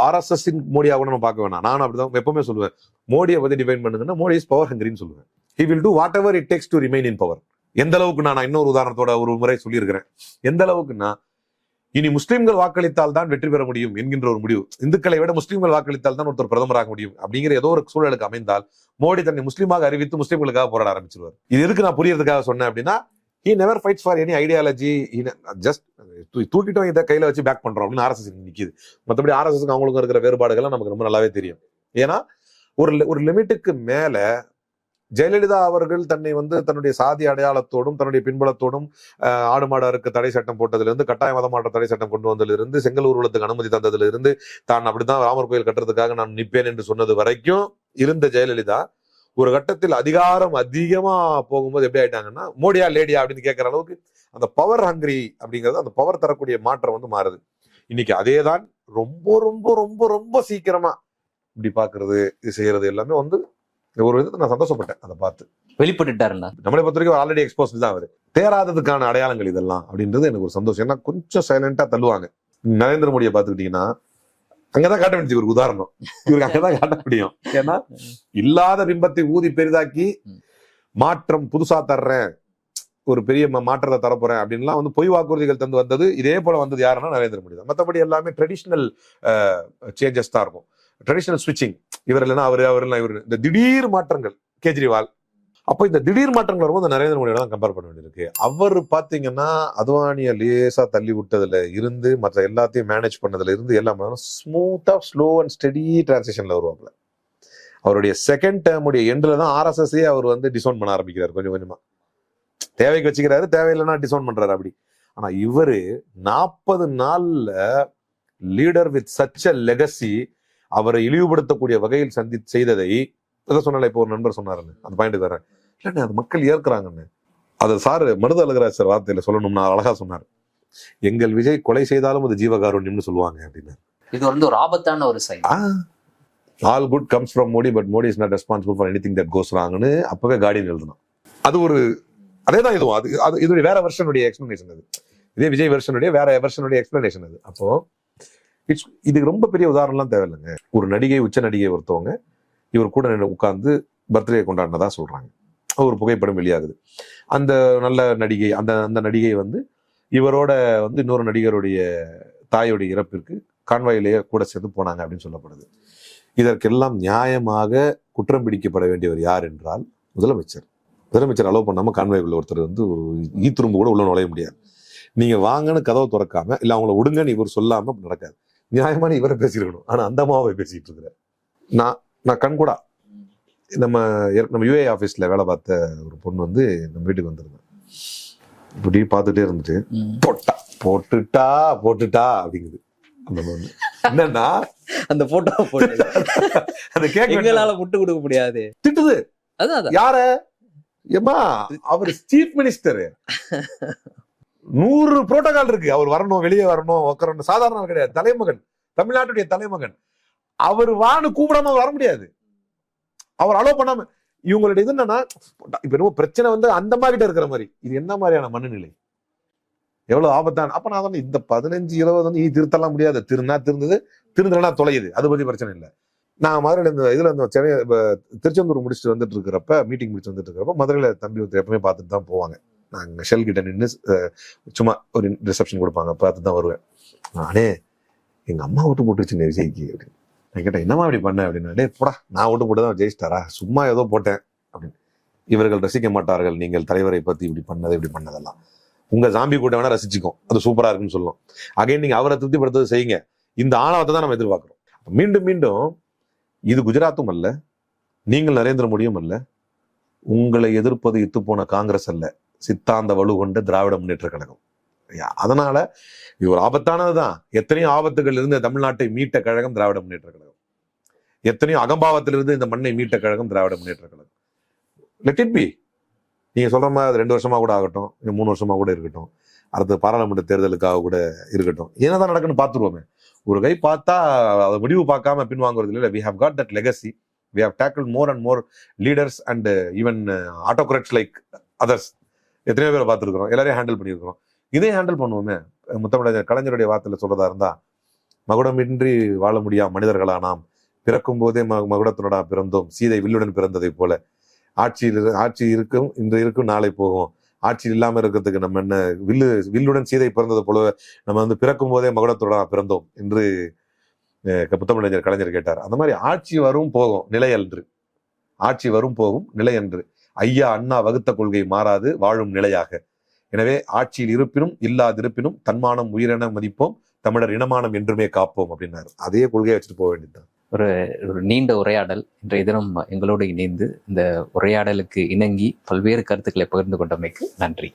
ஆர்எஸ்எஸ் மோடியா கூட நம்ம பார்க்க வேணாம். நானும் அப்படிதான் எப்பவுமே சொல்லுவேன், மோடியை பத்தி டிஃபைன் பண்ணுங்கன்னா மோடி இஸ் பவர் ஹங்கிரின்னு சொல்லுவேன். He will do what ever it takes to remain in power. எந்த அளவுக்கு நான் இன்னொரு உதாரணத்தோட ஒரு முறை சொல்லியிருக்கிறேன். எந்த அளவுக்குன்னா இனி முஸ்லீம்கள் வாக்களித்தால் தான் வெற்றி பெற முடியும் என்கின்ற ஒரு முடிவு, இந்துக்களை விட முஸ்லீம்கள் வாக்களித்தால் தான் ஒருத்தர் பிரதமராக முடியும் அப்படிங்கிற ஏதோ ஒரு சூழலுக்கு அமைந்தால் மோடி தன்னை முஸ்லீமாக அறிவித்து முஸ்லீம்களுக்காக போராட ஆரம்பிச்சிருவார். இது எதுக்கு நான் புரியறதுக்காக சொன்னேன் அப்படின்னா, he never fights for any ideology. just தூக்கிட்டோம் இதை கையில வச்சு பேக் பண்றோம் அப்படின்னு ஆர்எஸ்எஸ் நிக்குது. மற்றபடி ஆர்எஸ்எஸ்க்கு அவங்களுக்கும் இருக்கிற வேறுபாடுகள் நமக்கு ரொம்ப நல்லாவே தெரியும். ஏன்னா ஒரு லிமிட்டுக்கு மேல ஜெயலலிதா அவர்கள் தன்னை வந்து தன்னுடைய சாதி அடையாளத்தோடும் தன்னுடைய பின்பலத்தோடும் ஆடு மாடருக்கு தடை சட்டம் போட்டதிலிருந்து, கட்டாய மதமாற்ற தடை சட்டம் கொண்டு வந்ததிலிருந்து, செங்கல் ஊர்வலத்துக்கு அனுமதி தந்ததிலிருந்து, தான் அப்படித்தான் ராமர் கோயில் கட்டுறதுக்காக நான் நிற்பேன் என்று சொன்னது வரைக்கும் இருந்த ஜெயலலிதா ஒரு கட்டத்தில் அதிகாரம் அதிகமா போகும்போது எப்படி ஆயிட்டாங்கன்னா, மோடியா லேடியா அப்படின்னு கேட்கிற அளவுக்கு அந்த பவர் ஹங்கிரி அப்படிங்கிறது, அந்த பவர் தரக்கூடிய மாற்றம் வந்து மாறுது. இன்னைக்கு அதே தான் ரொம்ப ரொம்ப ரொம்ப ரொம்ப சீக்கிரமா இப்படி பாக்குறது, இது செய்யறது எல்லாமே வந்து ஒரு விதத்தை நான் சந்தோஷப்பட்டேன் அதை பார்த்து. வெளிப்பட்டுட்டாருன்னா நம்மளை பொறுத்த வரைக்கும் ஆல்ரெடி எக்ஸ்போஸ் தான் அவரு. தேராததுக்கான அடையாளங்கள் இதெல்லாம் அப்படின்றது எனக்கு ஒரு சந்தோஷம். ஏன்னா கொஞ்சம் சைலண்டா தள்ளுவாங்க. நரேந்திர மோடியை பார்த்துக்கிட்டீங்கன்னா அங்கதான் காட்ட வேண்டிய ஒரு உதாரணம், இவருக்கு அங்கதான் காட்ட முடியும். ஏன்னா இல்லாத பிம்பத்தை ஊதி பெரிதாக்கி மாற்றம் புதுசா தர்றேன், ஒரு பெரிய மாற்றத்தை தரப்போறேன் அப்படின்லாம் வந்து பொய் வாக்குறுதிகள் தந்து வந்தது. இதே போல வந்தது யாருன்னா நரேந்திர மோடி தான். மற்றபடி எல்லாமே ட்ரெடிஷ்னல் சேஞ்சஸ் தான் இருக்கும், ட்ரெடிஷ்னல் ஸ்விட்சிங். இவர் இல்லைன்னா அவர் இல்லைன்னா இவர், இந்த திடீர் மாற்றங்கள் கேஜ்ரிவால். அப்போ இந்த திடீர் மாற்றங்கள் வரும்போது நரேந்திர மோடியோட தான் கம்பேர் பண்ண வேண்டியிருக்கு. அவர் பாத்தீங்கன்னா அத்வானியை லேசா தள்ளி விட்டதுல இருந்து மற்ற எல்லாத்தையும் மேனேஜ் பண்ணதுல இருந்து எல்லாம் ஸ்மூத்தா ஸ்லோ அண்ட் ஸ்டெடி டிரான்சிஷன்ல வருவாப்ல. அவருடைய செகண்ட் டேர்முடைய எண்ட்ல தான் ஆர்எஸ்எஸ் அவர் வந்து டிசோன் பண்ண ஆரம்பிக்கிறார். கொஞ்சம் கொஞ்சமா தேவைக்கு வச்சுக்கிறாரு, தேவையில்லைன்னா டிசோன் பண்றாரு அப்படி. ஆனா இவரு 40 நாள்ல leader with such a legacy, அவரை இழிவுபடுத்தக்கூடிய வகையில் செய்ததை சொன்னால. இப்போ ஒரு நண்பர் சொன்னாருன்னு அந்த பாயிண்ட் தரேன். இல்லைண்ணே அது மக்கள் ஏற்கிறாங்கன்னு. அதை சார் மருது அழகராஜ் சார் வார்த்தையில சொல்லணும்னா அழகா சொன்னார். எங்கள் விஜய் கொலை செய்தாலும் அது ஜீவகாருண்யம்னு சொல்லுவாங்க அப்படின்னு. இது வந்து ஒரு ஆபத்தான ஒரு செயல். All good comes from Modi but Modi is not responsible for anything that goes ராங்னு அப்பவே கார்டியன் எழுதணும். அது ஒரு அதேதான் இதுவும். அது இதோட வேற வெர்ஷனுடைய எக்ஸ்பிளனேஷன். அது இதே விஜய் வெர்ஷனுடைய வேற வெர்ஷனுடைய எக்ஸ்பிளனேஷன் அது. அப்போ இதுக்கு ரொம்ப பெரிய உதாரணம்லாம் தேவையில்லைங்க. ஒரு நடிகை, உச்ச நடிகை ஒருத்தவங்க இவர் கூட உட்கார்ந்து பர்த்டே கொண்டாடினதா சொல்றாங்க. ஒரு புகைப்படம் வெளியாகுது. அந்த நல்ல நடிகை, அந்த நடிகை வந்து இவரோட வந்து இன்னொரு நடிகருடைய தாயுடைய இறப்பிற்கு கான்வாயிலேயே கூட சேர்ந்து போனாங்க அப்படின்னு சொல்லப்படுது. இதற்கெல்லாம் நியாயமாக குற்றம் பிடிக்கப்பட வேண்டியவர் யார் என்றால் முதலமைச்சர். முதலமைச்சர் அலோவ் பண்ணாம கான்வாய்க்குள்ள ஒருத்தர் வந்து ஒரு ஈத்துரும்பு கூட உள்ள நுழைய முடியாது. நீங்க வாங்கன்னு கதவை திறக்காம இல்ல அவங்கள விடுங்கன்னு இவர் சொல்லாம நடக்காது. நியாயமான இவரை பேசியிருக்கணும். ஆனா அந்த அம்மாவை பேசிட்டு இருக்கிறேன். நான் கண்கூடா நம்ம யூஏ ஆஃபீஸ்ல வேலை பார்த்த ஒரு பொண்ணு வந்து நம்ம வீட்டுக்கு வந்திருந்தேன். இப்படி பார்த்துட்டே இருந்துட்டு போட்டுட்டா அப்படிங்குது. அந்த பொண்ணு என்னன்னா அந்த போட்டோ அந்த எங்களால விட்டு கொடுக்க முடியாது திட்டுது. அதான் யார ஏமா அவர் சீஃப் மினிஸ்டர், 100 புரோட்டோகால் இருக்கு. அவர் வரணும், வெளியே வரணும், உட்காரணும். சாதாரண கிடையாது. தலைமகன், தமிழ்நாட்டுடைய தலைமகன். அவர் வான்னு கூப்பிடாம வர முடியாது. அவர் அலோவ் பண்ணாம இவங்களுடைய இது என்னன்னா, இப்ப என்ன பிரச்சனை வந்து அந்த மாதிரி இருக்கிற மாதிரி. இது என்ன மாதிரியான மனநிலை, எவ்வளவு ஆபத்தான. அப்ப நான் சொன்னேன், இந்த 15-20 வந்து திருத்தலாம் முடியாது. திருந்தா தொலையுது, அது பத்தி பிரச்சனை இல்லை. நான் மதுரையில இந்த இதுல இந்த சென்னை திருச்செந்தூர் முடிச்சுட்டு வந்துட்டு இருக்கிறப்ப, மீட்டிங் முடிச்சுட்டு வந்துட்டு இருக்கிறப்ப மதுரையில தம்பி ஒருத்தர் எப்பவுமே பார்த்துட்டு தான் போவாங்க. நாங்க ஷெல் கிட்ட நின்று சும்மா ஒரு ரிசப்ஷன் கொடுப்பாங்க, பார்த்து தான் வருவேன். நானே எங்க அம்மா ஓட்டு போட்டுருச்சு விஜய்க்கு அப்படின்னு நான் கேட்டேன். என்னமா அப்படி பண்ண அப்படின்னா, டே போடா நான் ஓட்டு போட்டு தான் ஜெயிச்சிட்டாரா, சும்மா ஏதோ போட்டேன் அப்படின்னு. இவர்கள் ரசிக்க மாட்டார்கள் நீங்கள் தலைவரை பத்தி இப்படி பண்ணதெல்லாம். உங்க ஜாம்பி கூட்டம் வேணா ரசிச்சுக்கும், அது சூப்பரா இருக்குன்னு சொல்லும். அகைன் நீங்க அவரை திருப்திப்படுத்துறது செய்யுங்க. இந்த ஆணவத்தை தான் நம்ம எதிர்பார்க்கிறோம். மீண்டும் மீண்டும் இது குஜராத்தும் அல்ல, நீங்கள் நரேந்திர மோடியும் அல்ல, உங்களை எதிர்ப்பது இத்து போன காங்கிரஸ் அல்ல, சித்தாந்த வலு கொண்ட திராவிட முன்னேற்ற கழகம். அதனால இது ஒரு ஆபத்தானதுதான். எத்தனையோ ஆபத்துகள் இருந்து தமிழ்நாட்டை மீட்ட கழகம் திராவிட முன்னேற்ற கழகம். எத்தனையோ அகம்பாவத்திலிருந்து இந்த மண்ணை மீட்ட கழகம் Dravida Munnetra Kazhagam. Let it be. நீங்க சொல்ற மாதிரி 2 வருஷமா கூட ஆகட்டும், 3 வருஷமா கூட இருக்கட்டும், அடுத்த பாராளுமன்ற தேர்தலுக்காக கூட இருக்கட்டும், என்னதான் நடக்குன்னு பார்த்துருவோமே. ஒரு கை பார்த்தா அதை முடிவு பார்க்காம பின்வாங்குறது இல்லை. We have got that legacy. We have tackled more and more leaders and even autocrats like others. எத்தனையோ பேரை பார்த்துருக்கிறோம், எல்லாரையும் ஹேண்டில் பண்ணியிருக்கிறோம். இதே ஹேண்டில் பண்ணுவோமே. முத்தமிழர் கலைஞருடைய வார்த்தையில சொல்றதா இருந்தா, மகுடமின்றி வாழ முடியா மனிதர்களா நாம், பிறக்கும் போதே மகுடத்துடா பிறந்தோம், சீதை வில்லுடன் பிறந்ததை போல. ஆட்சி இருக்கும், இன்று இருக்கும், நாளை போகும். ஆட்சி இல்லாம இருக்கிறதுக்கு நம்ம என்ன, வில்லுடன் சீதை பிறந்தது போல நம்ம வந்து பிறக்கும் போதே மகுடத்துடா பிறந்தோம் என்று முத்தமிழர் கலைஞர் கேட்டார். அந்த மாதிரி ஆட்சி வரும் போகும், நிலையன்று. ஆட்சி வரும் போகும், நிலையன்று. ஐயா அண்ணா வகுத்த கொள்கை மாறாது, வாழும் நிலையாக. எனவே ஆட்சியில் இருப்பினும் இல்லாதிருப்பினும் தன்மானம் உயிரென மதிப்போம், தமிழர் இனமானம் என்றுமே காப்போம் அப்படின்னாரு. அதே கொள்கையை வச்சுட்டு போக வேண்டியதுதான். ஒரு நீண்ட உரையாடல். இன்றைய தினம் எங்களோடு இணைந்து இந்த உரையாடலுக்கு இணங்கி பல்வேறு கருத்துக்களை பகிர்ந்து கொண்டமைக்கு நன்றி.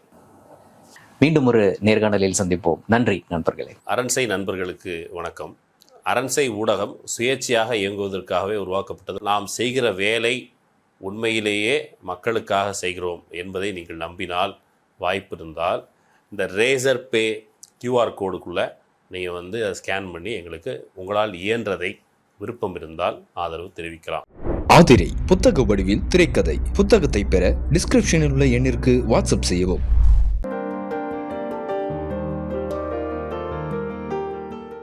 மீண்டும் ஒரு நேர்காணலில் சந்திப்போம். நன்றி நண்பர்களே. அரண்சை நண்பர்களுக்கு வணக்கம். அரண்சை ஊடகம் சுயேட்சையாக இயங்குவதற்காகவே உருவாக்கப்பட்டது. நாம் செய்கிற வேலை உண்மையிலேயே மக்களுக்காக செய்கிறோம் என்பதை நீங்கள் நம்பினால், வாய்ப்பு இருந்தால் இந்த ரேசர் பே கியூஆர் கோடுக்குள்ளே நீங்கள் வந்து அதை ஸ்கேன் பண்ணி எங்களுக்கு உங்களால் இயன்றதை, விருப்பம் இருந்தால் ஆதரவு தெரிவிக்கலாம். ஆதிரை புத்தக வடிவில் திரைக்கதை. புத்தகத்தை பெற டிஸ்கிரிப்ஷனில் உள்ள எண்ணிற்கு வாட்ஸ்அப் செய்யவும்.